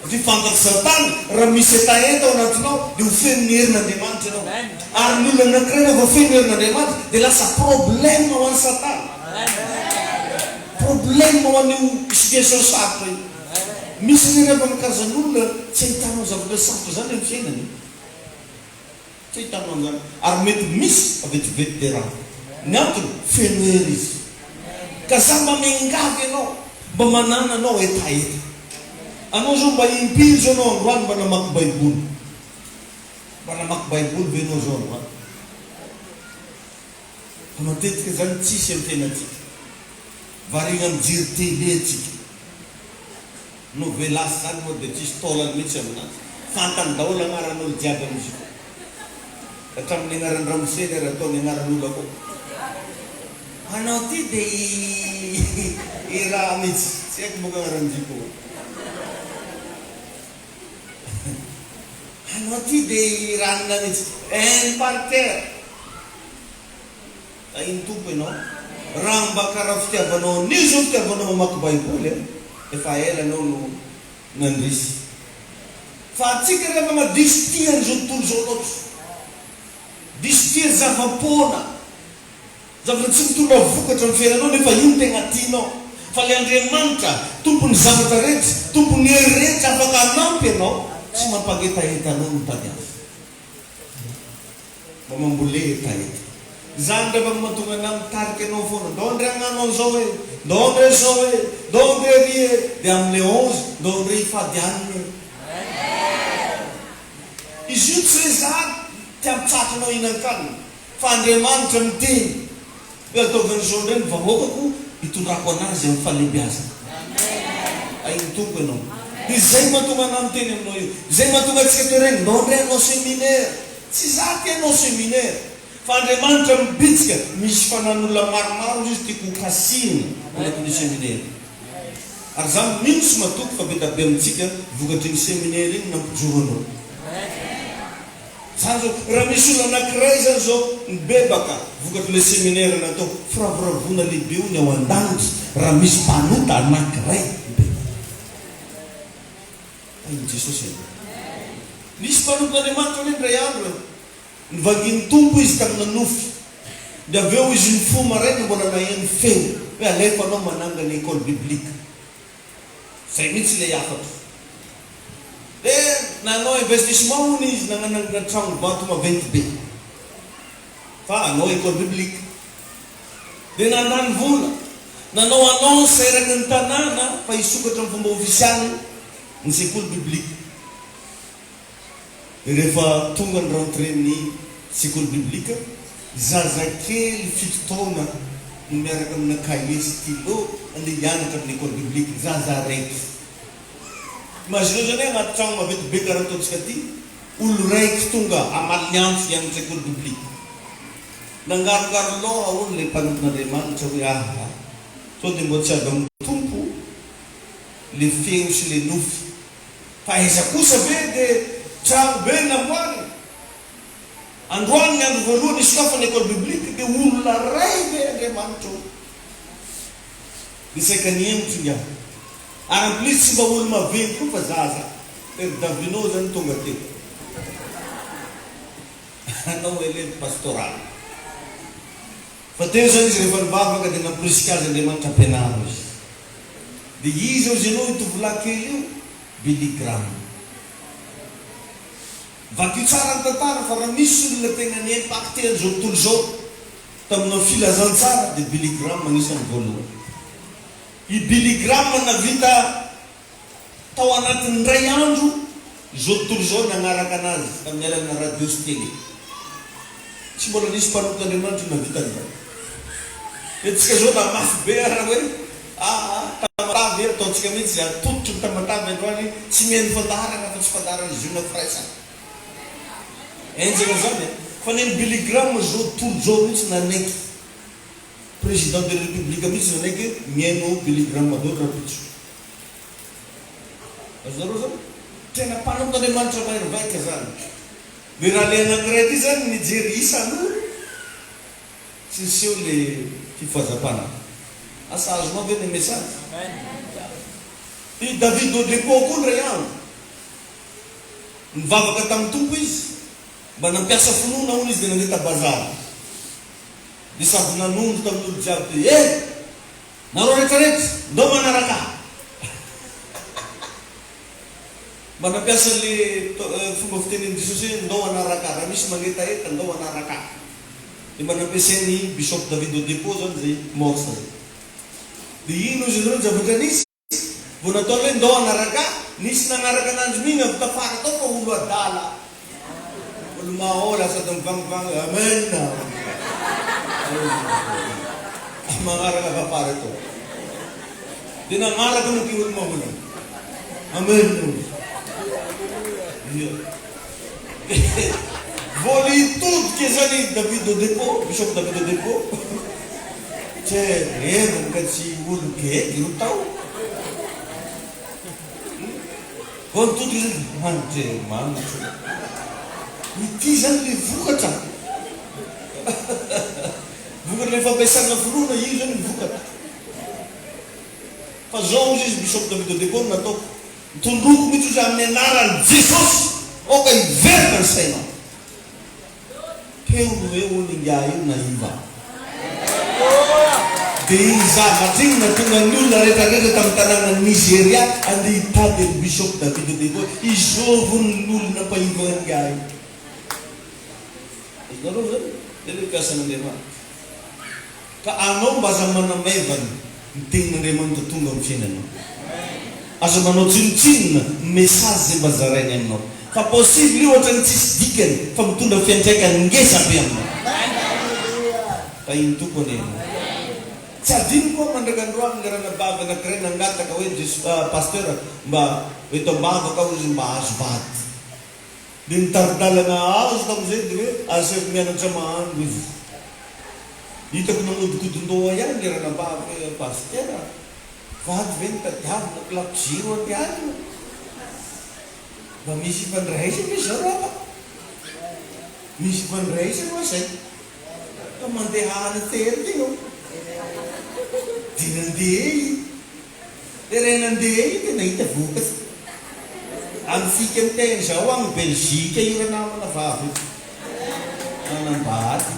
S1: Satria fantatry Satana raha misy etaeta ao anatinao dia ho feno ny herin'Andriamanitra ianao. Ary ny olona anankiray rehefa feno ny herin'Andriamanitra dia lasa problème ho an'ny Satana. Problème ho an'io situation sarotra io. Misy ny rehefa mikarazan'olona tsy ahitanao zavatra sarotra zany amin'ny fiainany. Tsy ahitanao an'izany. Ary mety misy avetivety dia raha. Ny antony feno hery izy. Ka za mba mengavy ianao, mba manana anao etaeta. Anao zao mba impiry zao anao androany mba namaky baiboly. Mba namaky baiboly ve anao zao androany? Fa matetika zany tsisy amin'ny fiainantsika. Variana mijery télé atsika. Novelasy zany moa dia tsisy taolany mihitsy aminazy. Fantany daholo agnaran'olo jiaby amin'izy io. Hatramin'ny agnaran'ny Ramosely ary ataony agnaran'olo ako. Anao ty dia i raha mihitsy. Tsy haiko moka agnaran'iziko. Anao ty dia ranona mihitsy. En par terre. Ino tompo ianao? Raha mba karaha fitiavanao an'io zao fitiavanao mamaky baiboly, efa ela anao no nandrisy. Fa atsika rehefa madisy tia an'izao tontolo zao loatra. Disy tia zava-pona. Zavatra tsy mitondra vokatra amin'ny fiainanao nefa io no tegna tianao. Fa le Andriamanitra, tompony zavatra rehetra, tompony hery rehetra afaka hanampy ianao, tsy mampagetaeta anao no mitady azy. Mba mambole etaeta. Zany rehefa mahatonga anao mitarika anao foana, ndao ndray agnanao zao hoe, ndao ndray zao hoe, ndao ndray ry e, dia amin'ny 11, ndao ndray fadianiny. Izy io tsy hoe zany tiampitsatranao inan-kanina, fa Andriamanitra miteny. Hoe ataovan'izao ndray ny vahoakako, hitondrako anazy amin'ny fahalebiazana. Ainy tompo ianao. Dia zay mahatonga anao miteny aminao io. Zay mahatonga antsika toy ireny, ndao ndray anao séminaire. Tsy za ty anao séminaire. Fa Andriamanitra mibitsika, misy fanan'olona maromaro izy tiako kasina anaty ny séminaire. Ary zany mino sy matoky fa be tabe amintsika vokatry ny séminaire iny nampijoroanao. Zany zao, raha misy olona anankiray zany zao mibebaka vokatry le séminaire natao firavoravona lehibe io ny ao an-danitra raha misy mpanota anankiray mibebaka. Ainy Jesosy eny. Misy mpanotan'Andriamanitra hoe ndray andro nivangin'ny tompo izy tamina nofy. Dia avy eo izy nifo maraina mbola naheno feo hoe alefa anao manangana école biblique. Zay mihitsy le afatra. Dia nanao investissement hono izy nananangana trano vato maventy be. Fa anao école biblique. Dia nandany vola. Nanao annonce eraky ny tanàna fa hisokatra amin'ny fomba ofisialy ny sekoly biblique. Rehefa tonga ny rentrée-ny sekoly biblika, zazakely 7 taona no miaraka amina cahier stylo andeha hianatra amin'ny école biblique, zaza raiky. Imagineo zany hoe anaty trano maventy be karaha ataontsika ty, olo raiky tonga amaliantsy hianatra école biblique. Nangarongaro loha hono le mpanompon'Andriamanitra hoe aha, sao dia mbo tsy avy amin'ny tompo le feo sy le nofy. Fa aiza kosa be dia trano be namboary. Androany ny andro voalohany isokafana école biblique dia olona ray be Andriamanitra io. Dia saika niemotry ngia. Ary en plus tsy mba olo maventy koa fa zaza. Ry Davino zany tonga teo. Anao élève pastoral. Fa teo zany izy rehefa nivavaka dia namporisika azy Andriamanitra ampianaro izy. Dia izy ao ianao io tovolahy kely io, Billy Graham. Vaky tsara ny tantara fa raha misy olona tegna niimpacté an'izao tontolo zao tamin'ny filazantsara dia Billy Graham anisany voalohany. I Billy Graham navita tao anatin'ny ray andro zao tontolo zao nagnaraka anazy tamin'ny alalana radio sy télé. Tsy mbola nisy mpanorot'Andriamanitra navita an'izany. Etsika zao na mafy be raha hoe tamatavy ataontsika mihitsy atototro ny tamatavy androany tsy mihaino fandaharana fa tsy fandaharana izy io na firaisana. Enjaka zany fa ny Billy Graham zao tontolo zao mihitsy nanaiky président de la république mihitsy nanaiky mihaino Billy Graham adoro rapitso. Azonareo zany tena mpanorot'Andriamanitra mahery zany. Le raha le anankiray ty zany nijery isany tsy niseho le fifazapana. Asa azonao ve ny message? I David Odepo koa ndray andro nivavaka tamin'ny tompo izy, mba nampiasa finoana hono izy dia nandeta bazary. Dia sady nanondro tamin'olo jiaby te nareo rehetrarehetra ndao manaraka. Mba nampiasa le fomba fitenin'i Jesosy ndao anaraka, raha misy magnetaeta ndao anaraka. Dia mba nampiasainy Bishop David Odepo zany zay morsa zay. Dia ino izy ireo zavatra nisy vao natao hoe ndao anaraka, nisy nagnaraka anandro miny avy tafara tao fa olo adala, olo mahola sady mivangivanga amen magnaraka tafara tao. Dia nagnaraka no ty olo mahola amen. Vola itodika zany David Odepo, Bishop David Odepo. Erany ka tsy olo gegy ro tao. Vao nitodika zany Andriamanitra. Ity zany le vokatra. Vokatra le fampiasana finoana io zany vokatra. Fa zao izy Bishop David Odepo natao tondroko mihitsy izy amin'ny anaran'i Jesosy. Oka hiverina ny sainao. Teo no hoe olo inga io naiva. Dia iny zavatriny natonga ny olona rehetrarehetra tamin'ny tanàna Nigeria andeha hitady ny Bishop David Odepo izovony olona mpahiva nga io. Azonareo zany le mpiasan'Andriamanitra. Ka anao mba aza manamevana ny tenin'Andriamanitra tonga amin'ny fiainanao. Aza manao tsinotsinona message zay mba zarainy aminao. Fa possible io ohatra ny tsisy dikany fa mitondra fiantraikany ngeza be aminao. Fa iny tompony ianao. Tsy adino koa mandrakandroa amin'ny ranabavy anankiray nangataka hoe pasteur mba hoe tao mavaka aho izy mba azo vady. Dia nitaridalana azo tamin'izay dia hoe aseho mianatra mahandro izy. Hitako nanodikodin-doha ihany le ranabavy hoe pasteur vady ve nitadiavina kilapoziro andianina. Mba misy fandraisana izy zao raha. Misy fandraisana hoa zay. Ka mandeha any tery ty eo. Dia nandeha i. Dia ray nandeha i dia nahita vokatra. Amin'ny fika amin'ny tegna zao agny Belzika io raha namana vavy. Anambady.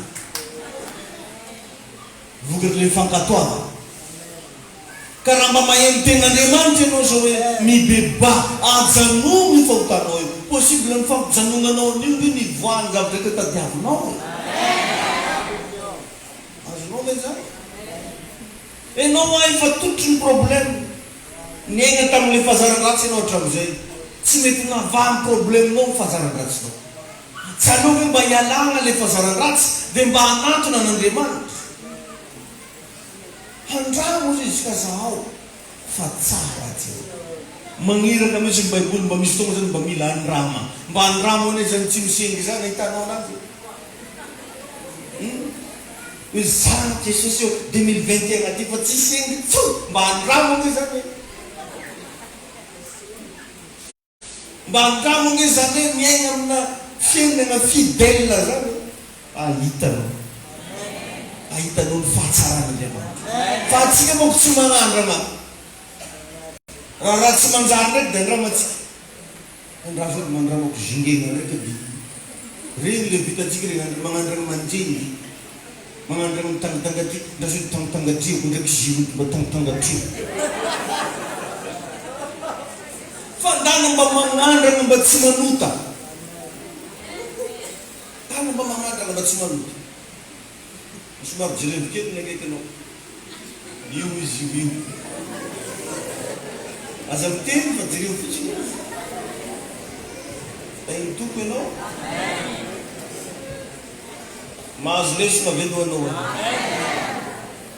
S1: Vokatra le fankatoava. Ka raha mba mahay ny tenin'Andriamanitra ianao zao hoe mibeba ajanono ny fahotanao io. Possible ny fampijanonanao an'io hoe nivoahany zavatra ka tadiavinao. Azonao ve zany? Enao a efa totry ny problème. Niaigna tamin'ilay fahazaran-dratsy ianao hatramin'izay. Tsy mety navaha ny problemenao ny fahazaran-dratsinao. Tsy aleo hoe mba hialagna ilay fahazaran-dratsy dia mba hanatona an'Andriamanitra. Handramo izy ka zaho fa tsara ty. Magniraka mihitsy ny Baiboly mba misy fotoana zany mba mila handrama. Mba handrama ane zany tsy misengy zany ahitanao anazy. Hoe zany Jesosy eo 2021 aty fa tsy sengy tsony. Mba handrama ane zany. Mba handrama ane zany hoe miaigna amina fiainana fidèle zany. Ahitanao. Ahitanao ny fahatsarana fa atsika moa tsy manandrana. Raha tsy manjary ndraiky dia andramatsika. Andraha sady mandramako zingena ndraiky dia regny le vitatsika regny magnandrana manjengy. Magnandrana mitangatangatria. Ndra sody tangatangatriako ndraiky ziro mba tangatangatriako. Fa ndana mba magnandrana mba tsy manota. Ndana mba magnandrana mba tsy manota. somary jerevy kely ny akaiky anao. Io izy io. Aza miteny fa jereo fotsiny. Ay Tompo ianao. Mahazo lesona ve aloha anao?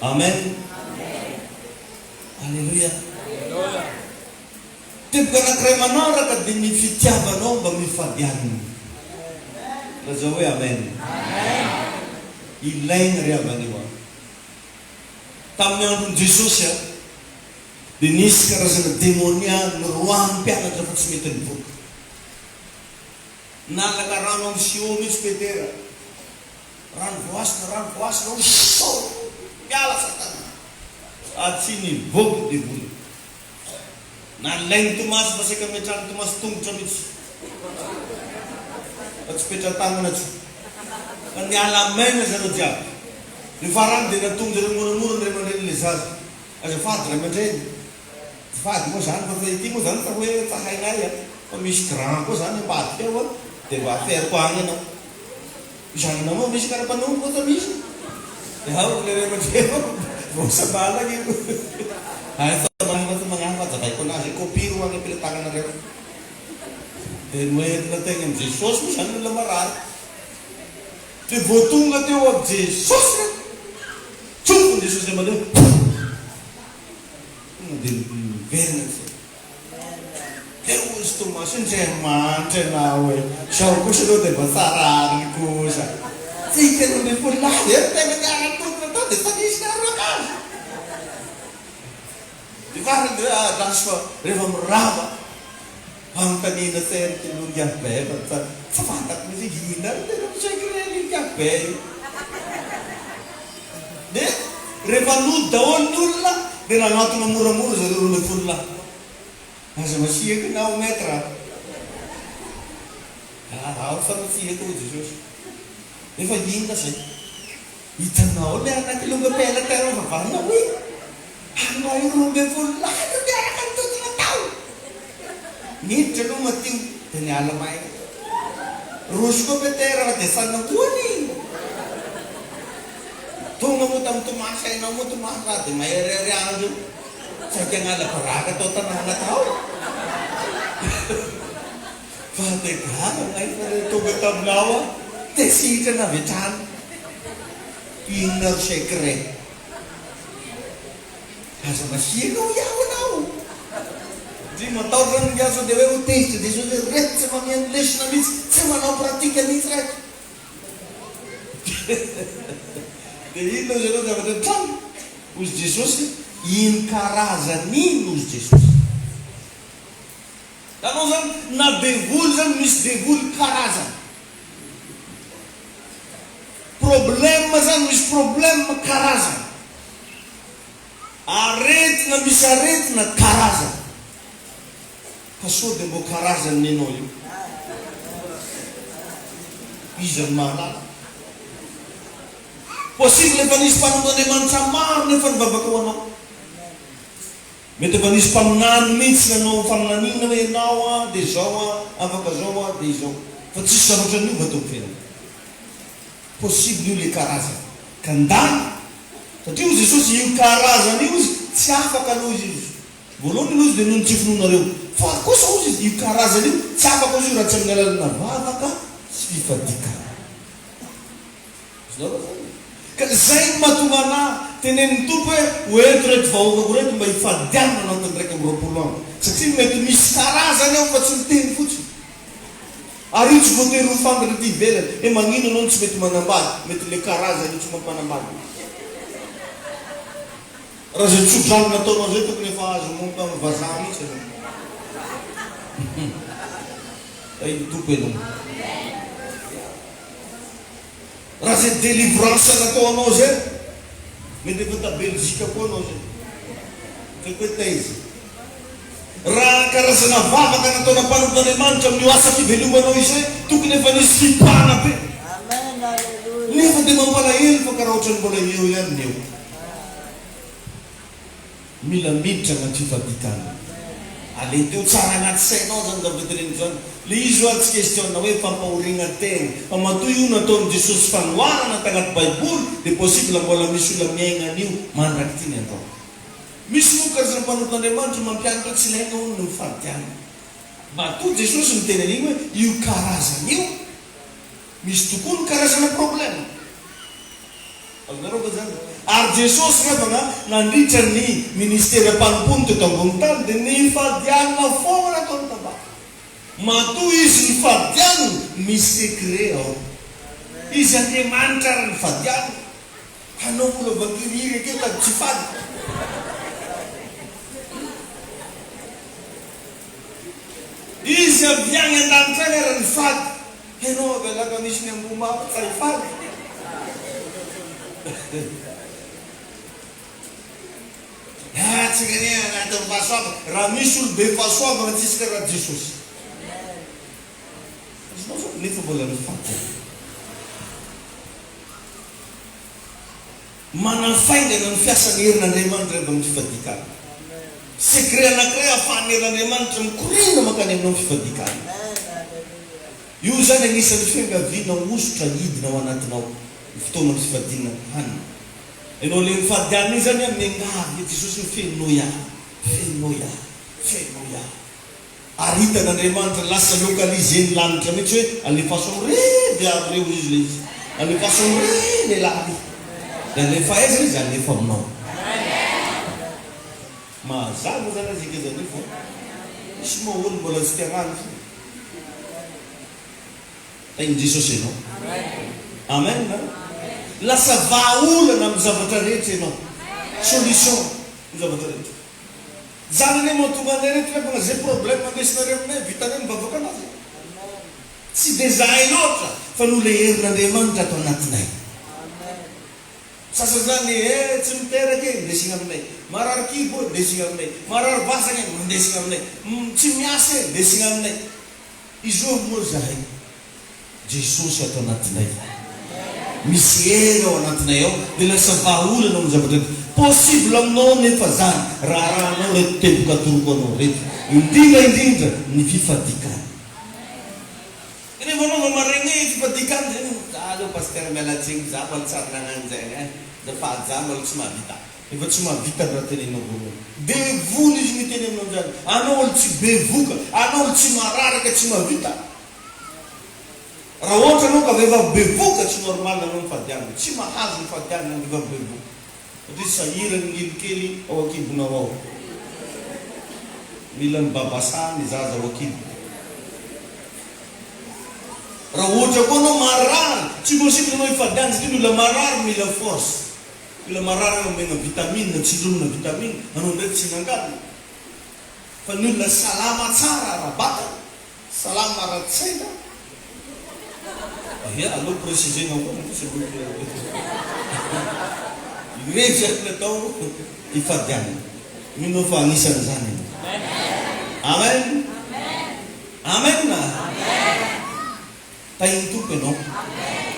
S1: Amen. Alleluia. Teboka anankiray manaraka dia ny fitiavanao mba mifadianina. Lazao hoe amen. Ilaina ry havana. Tamin'ny andron'i Jesosy dia nisy karazana démonia noroahany mpianatra fa tsy mety nivoaka. Nalaka rano amin'ny Sion mihitsy Petera. Rano voasina so miala Satana. Atsy nivoaka dia vola. Nalainy Tomasy fa saika metrany Tomasy tongotra mihitsy. Fa tsy petra tanana tsy. Fa niala maina zareo jiaby. Ny farany dia natonga zareo moramora ny ray aman-dreny le zaza. Azafady ray aman-dreny. Fady moa zany fa ity moa zany fa hoe fahainay fa misy grand koa zany ambadika eo dia mba aferiko agny ianao. Zanana moa misy karapanondro koa ta misy. Ao le ray aman-dreny vosabalagny io. Mangafa zavaiko anazy kopiro agny am-pilatananareo. Dia noentina tegna amin'ny Jesosy moa zany olona marary. Dia voatonga teo amin'ny Jesosy tsofony Jesosy amaleo. Dia miverina zay. Dia ozy Tomasy ndray manitra anao hoe sao kosa anao dia mba tsarariny kosa. Tsika no le folahy tegna niara-tokona tao dia tanisy naroaka azy. Dia farany dia lasy fa rehefa mirava fanontaniana tsara ty Loriabe fa tsy fantako mihitsy ina ry tena misaiko re Loriabe io. Dia rehefa lody daholo ny olona dia nagnatona moramora zareo roa folo lahy. Aza masiaka nao maître. Ao fa masiaka ho Jesosy. Efa inona zay? Hitanao le anaky tena vavarina hoe anao io roa ambin'ny folo lahy no miaraka nitotona tao. Miditra aloha matio dia niala maina. Roso koa Petera dia sanamboany. Tonga moa tamin'ny Tomasy hainao moa Tomasy raha dia maherihery andro. Saika hanala baraka tao tanàna tao. Fa dia gaga ngay fa tonga taminao dia sitra na avy hatrany. Inona ry secret? Aza masiaka ho iaho anao. Dia matahotra ny azo dia hoe ho tezitra dia Jesosy hoe reto tsy mamiany lesona mihitsy tsy manao pratika mihitsy reto. Dia inona zareo zavatra trano ozy Jesosy ino karazany ino ozy Jesosy. Tanao zany na devoly zany misy devoly karazany. Problème zany misy problème karazany. Aretina misy aretina karazany. Fa sao dia mbô karazany nenao io. Izy ny mahalala. Possible efa nisy mpanomboandriamanitra maro nefa nivavaka ho anao. Mety efa nisy mpaminany mihitsy nanao faminanina hoe ianao dia zao afaka zao dia zao. Fa tsisy zavatra niova tao fiainana. Possible io le karazany. Ka ndany. Satria io Jesosy io karazany io izy tsy afaka aloha izy. Voalohany aloha izy dia noho ny tsy finoanareo. Fa kosa ozy io karazany io tsy afaka ozy io raha tsy amin'ny alalana vavaka sy fifadikana. Ka zay mahatonga anahy tenenin'ny Tompo hoe hoeto reto vahoakako reto mba hifadianana anao tandraiky amin'ny roapolo andro. Satria mety misy karazany aho fa tsy miteny fotsiny. Ary io tsy voatery ho fantatra ty ivelany. E magnino anao tsy mety manambady. Mety le karazany io tsy mampanambady. Raha zay tsodrano nataonao zay tokony efa azo momba amin'ny vazaha mihitsy. Ay Tompo ianao. Raha zay délivrance nataonao zay mety efa ta Belzika koa anao zay. Fa koe taizy. Raha karazana vavaka nataona mpanomboandriamanitra amin'ny asa fivelomanao izay tokony efa nisy fipana be. Nefa dia mampalahelo fa karaha ohatrany mbola eo ihany ny eo. Mila miditra agnaty fifadikana. Aleto tsara anaty sainao zany zavatreniny zany. Le izy oa tsy question hoe fampahoriana tegna. Fa matoy io nataon'i Jesosy fanoharana tagnaty Baiboly, de possible mbola misy olona miaigna an'io mandraky ty ny andao. Misy moa karazana mpanot'Andriamanitra mampianatra tsy ilaina hono ny fahadiana. Matoy Jesosy miteny an'igny hoe io karazana io misy tokoa ny karazana problème. Azonareo zany. Ary Jesosy revana nandritra ny ministera mpanompono teto ambony tany dia ny fahadianana foana nataony tabaka. Matoy izy ny fahadianana misy secret ao. Izy Andriamanitra ary ny fahadianana. Hanao mbola vakiriry akeo tady tsy fady. Izy avy agny an-danitra agny ary ny fady. Ianao avelaka misy ny ambomako tsy fady. Tsy gagné anatin'ny fahasoava. Raha misy olo be fahasoavana tsisy raha Jesosy. Nefa mbola mifady. Manafaingana ny fiasan'ny herin'Andriamanitra eto amin'ny fifadikana. Secret anankiray ahafahan'ny herin'Andriamanitra mikorina mankany aminao amin'ny fifadikana. Io zany anisan'ny fiangaviana osotra hidina ao anatinao ny fotoana ny fifadiana hanina. Ianao le mifadiana io zany miangavy Jesosy fenoia. Ary hitan'Andriamanitra lasa localisé ny lanitra mihitsy hoe alefaso re dia reo izy le izy. Alefaso re le lahy. Dia alefa aiza izy alefa aminao. Mazava zany azika zany fo. Misy moa olo mbola tsy tia rano. Tain'i Jesosy ianao. Amen. Lasa vahaolana amin'ny zavatra rehetra ianao. Solution amin'ny zavatra rehetra. Zany ane mahatonga anay rehetra rehefa zay problème andesinareo aminay vitanay mivavaka anazy. Tsy dia zahay loatra fa no le herin'Andriamanitra ato anatinay. Sasa zany tsy miteraka e ndesigna aminay. Marary kibo ndesigna aminay. Marary vasana e ndesigna aminay. Tsy miasa e ndesigna aminay. Izy io moa zahay Jesosy ato anatinay. Misy hery ao anatinay ao dia lasa vahaolana amin'ny zavatra possible aminao nefa zany rahanao reto teboka atoroko anao reto indrindra ny fifadikana. Rehefa anao maregny fifadikana za leo pasteur mialatsigny za mbola tsara nanan'izay zafady za mbola tsy mahavita. Efa tsy mahavita raha tenenao voalohany. Bevoly izy miteny aminao zany. Anao olo tsy bevoka, anao olo tsy mararaka tsy mahavita. Raha ohatra anao ka efa bevoka tsy normal anao mifadianana, tsy mahazo mifadianana efa bevoka. Satria sahirany ngilikely ao akibonao ao. Mila mibabasa ny zaza ao akibo. Raha ohatra koa anao marary, tsy possible anao ifadianana satria mila marary mila force. Mila marary anao mena vitamine, tsilomina vitamine, anao ndraiky tsy nangadina. Fa ny olona salama tsara ara-bata, salama ara-tsaina. Allô précisez-nous comment c'est vous. Rejeté natao ifadiana. Mino fa anisan'ny zany. Amen. Amen. Tain'ny tompo ianao.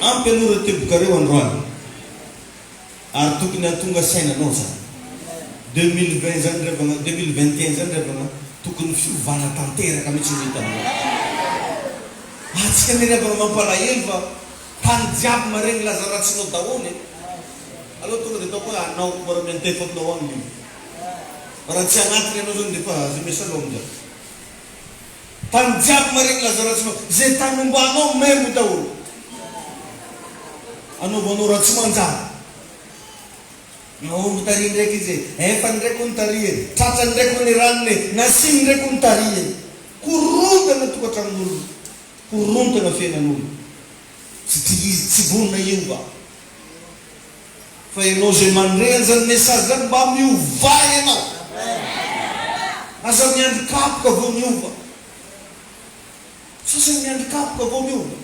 S1: Ampy aloha reo tebokareo androany. Ary tokony hatonga sainanao zany. 2020 zany revana 2021 zany revana tokony fiovana tanteraka mihitsy ny hitanao. Atsika nirevana mampalahelo fa tany jiaby maregny lazaratsinao daholo e. Aloha tonga dia ataoko hoe anao mora miantefatinao agny io. Raha tsy anatiny ianao zany dia fa zay miasalo amin'izay. Tany jiaby maregny lazaratsinao, zay tany ombanao memo daholo. Anaovanao raha tsy manjary. Naomby tari ndraiky izy efa ndraiky ny tari e, tratra ndraiky ny ranony, nasiny ndraiky ny tari e. Korontana tokatran'olona. Korontana fiainan'olona. Tsy vonona iova. Fa ianao zay mandreny zany message zany mba miovay ianao. Aza miandrikapoka vao miova. Sasany miandrikapoka vao miova.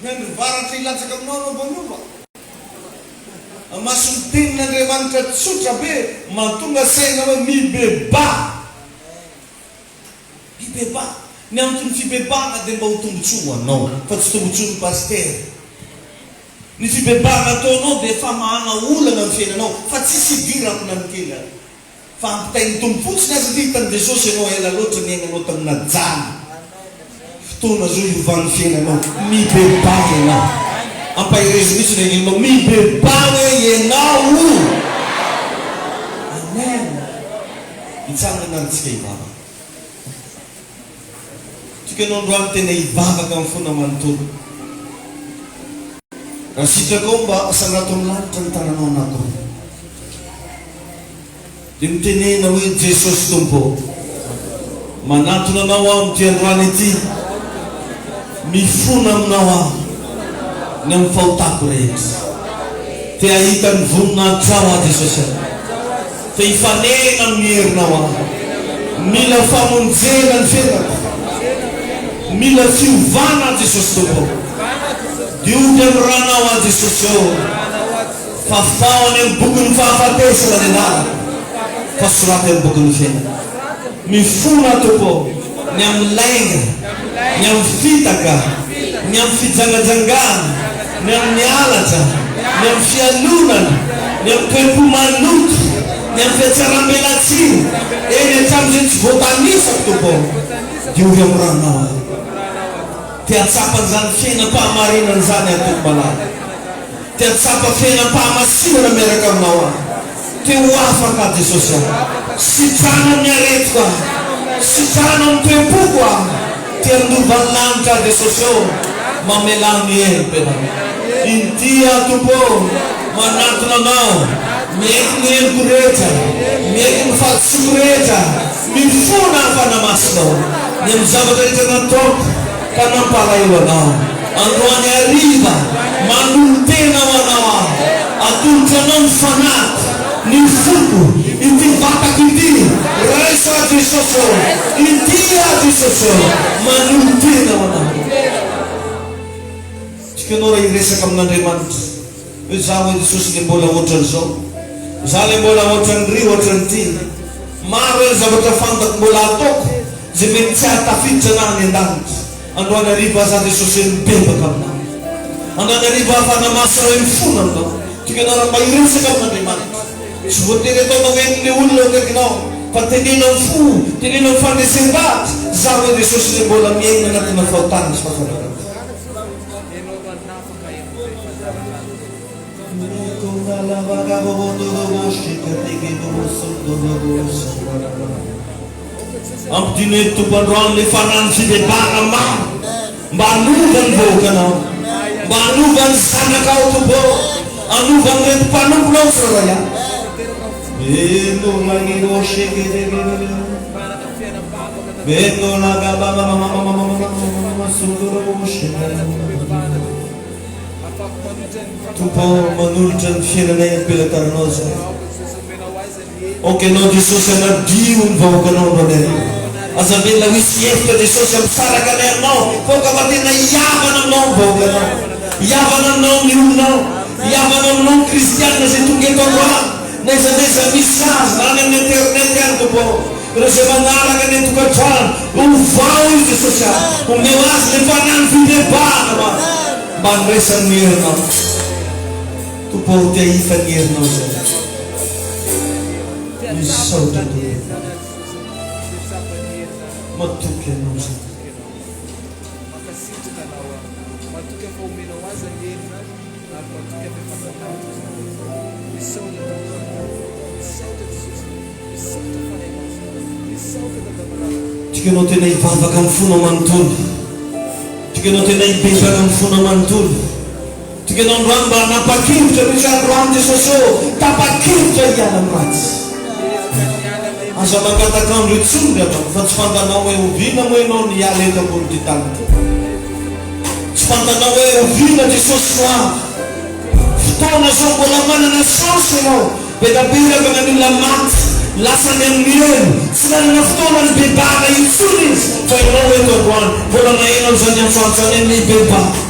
S1: Miandry varatra ilatsaka aminao anao vao miova. Maso ny tenin'Andriamanitra tsotra be mahatonga saina hoe mibeba. Mibeba. Ny antony fibebana dia mba ho tombotsoa anao fa tsy tombotsoa ny paster. Ny fibebana ataonao dia efa mahana olana ny fiainanao fa tsy sidirako na ny kely. Fampitainy tompo fotsiny azy vitany Jesosy ianao ela loatra miaignanao tamina jany. Fotoana zao iovan'ny fiainanao mibebany ianao. Ampahirezy mihitsy regny ianao mibebany ianao. Amen. Itsangana anaritsika hivavaka. Tsika ianao androany tena hivavaka amin'ny fona manontolo. Raha sitraka ao mba asanato amin'ny lanitra ny tananao anankiroa. Dia mitenena hoe Jesosy Tompo, manatona anao aho amin'ity androany ity, mifona aminao aho ny amin'ny fahotako rehetra. Te ahita ny voninahitra aho aho Jesosy. Te hifanena amin'ny herinao aho. Mila famonjena ny fiainako. Mila fiovana Jesosy Tompo. Diovy amin'ny ranao aho Jesosy. Fafao any amin'ny boky ny fahafatesana ny anarako. Pasorata amin'ny boky ny fiainana. Mifona Tompo ny amin'ny lainga, ny amin'ny fitaka, ny amin'ny fijangajangana, ny amin'ny alatra, ny amin'ny fialonana, ny amin'ny toepo maloto, ny amin'ny fiatsaram-belatsiny, eny hatramin'izay tsy voatanisako Tompo. Diovy amin'ny ranao. Te hatsapan'izany fiainam-pahamarinana zany atoko malala. Te hatsapa fiainam-pahamasinana miaraka aminao aho. Te ho afaka Jesosy aho. Sitrana amin'ny aretiko aho. Sitrana amin'ny toepoko aho. Te handovan'ny lanitra Jesosy aho. Mamelany helpena. Inty aho Tompo. Manatona anao. Mieky ny heloko rehetra. Mieky ny fahatotsoko rehetra. Mifona aho fanamasinao. Ny amin'ny zavatra rehetra nataoko. Ka nampalaelo anao. Androany hariva. Manolotena ho anao aho. Atolotra anao ny fanaky. Ny foko. Ity vatako ity. Raisa Jesosy. Ity aho Jesosy. Manolotena ho anao. Tsika anao raha hiresaka amin'Andriamanitra. Hoe zaho hoe Jesosy le mbola ohatran'izao. Zaho le mbola ohatran'ry ohatran'ity. Maro hoe zavatra fantako mbola ataoko. Zay mety tsy ahatafiditra anahy ny an-danitra. Androany hariva aza Jesosy mibebaka aminao. Androany hariva afanamasina hoe mifona aminao. Tsika anao raha mba hiresaka amin'Andriamanitra. Tsy voatery ataonao en'ilay olona akaikinao. Fa tenenao fo, tenenao fandresem-bahatra. Zaho hoe Jesosy le mbola miaina anatina fahotana sy fahafantarana. Ampidinoe Tompo androany le fanany fibebana maro. Mba hanovany vahoakanao. Mba hanovany zanakao Tompo. Hanovany reto mpanomponao saraya. Beno lagiro shekere. Beno lagababa sundoro shekere. Tompo manolotra ny fiainanay am-pelataranao zay. Okenao Jesosy anadio ny vahoakanao androany. Aza mela misy hevitra Jesosyamisaraka anay aminao. Foka fa tena hiavana aminao ny vahoakanao. Hiavana aminao ny olonao. Hiavana aminao ny kristianina zay tonga eto androany. Na izanaiza misy azy na any amin'ny internet ihany Tompo. Ireo zay manaraka ny tokantrano. Ovao izy Jesosy. Omeo azy le fanany fibebana ma. Mba niresa ny herinao. Tompo te ahita ny herinao zay. Misaotra Tompo. Matoky anao zay. Tsika anao tena hivavaka amin'ny fona manontolo. Tsika anao tena hibebaka amin'ny fona manontolo. Tsika anao androany mba napakivitra misy androany Jesosy tapakivitra hiala amin'ny ratsy. Aza mangataka andro itsondry anao fa tsy fantanao hoe ovina moa ianao ny hiala eto ambony ty tany. Tsy fantanao hoe ovina Jesosy no aho. Fotoana zao mbola manana chance ianao. Bedabiraka nan'olona maty. Lasany amin'ny elo. Tsy nanana fotoana ny bebaka intsony izy. Fa ianao eto androany mbola nahenao zany antsoantsany amin'ny bebaka.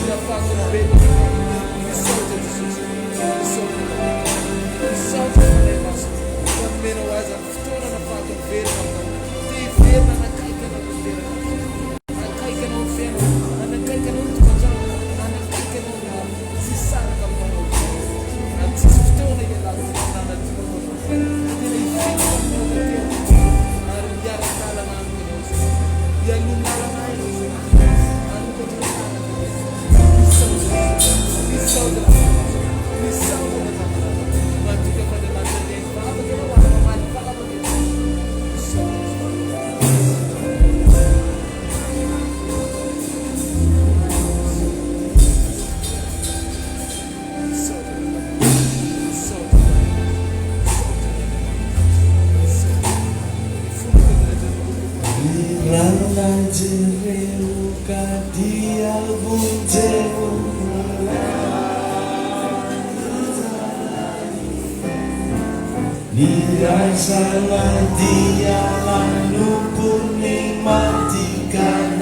S1: Salah dia lalu pun nikmatikan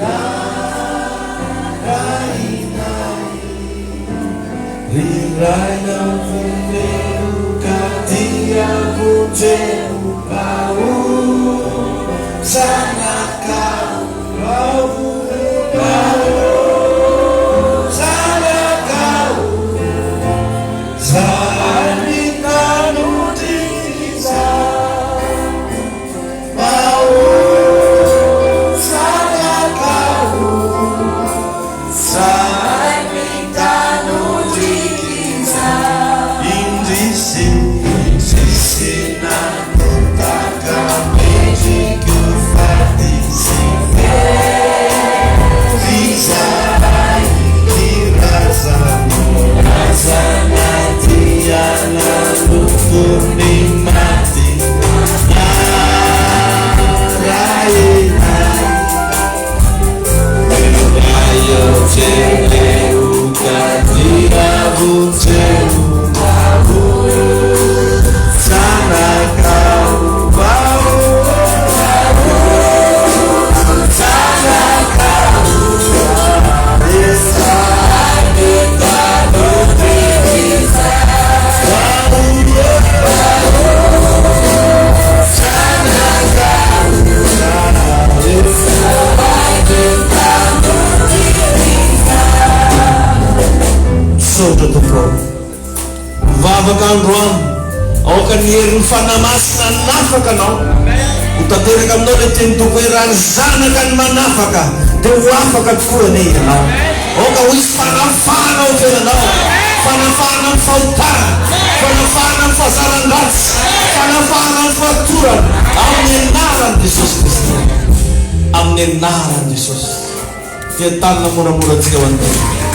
S1: rai-rai rirai yang berleluka dia pun jauh kau sangat kau sangat kau Vavakan ruang, akan irfan namas nafaka no. Utatir kam no letin tukiran zana kan manafaka. Dewafaka kuani no. Oka wis panafana ofena no. Panafana fautara, panafana fasarandas, panafana faturan. Amnenaran Yesus Kristus. Amnenaran Yesus. Dia tanam murah-murah sekawan.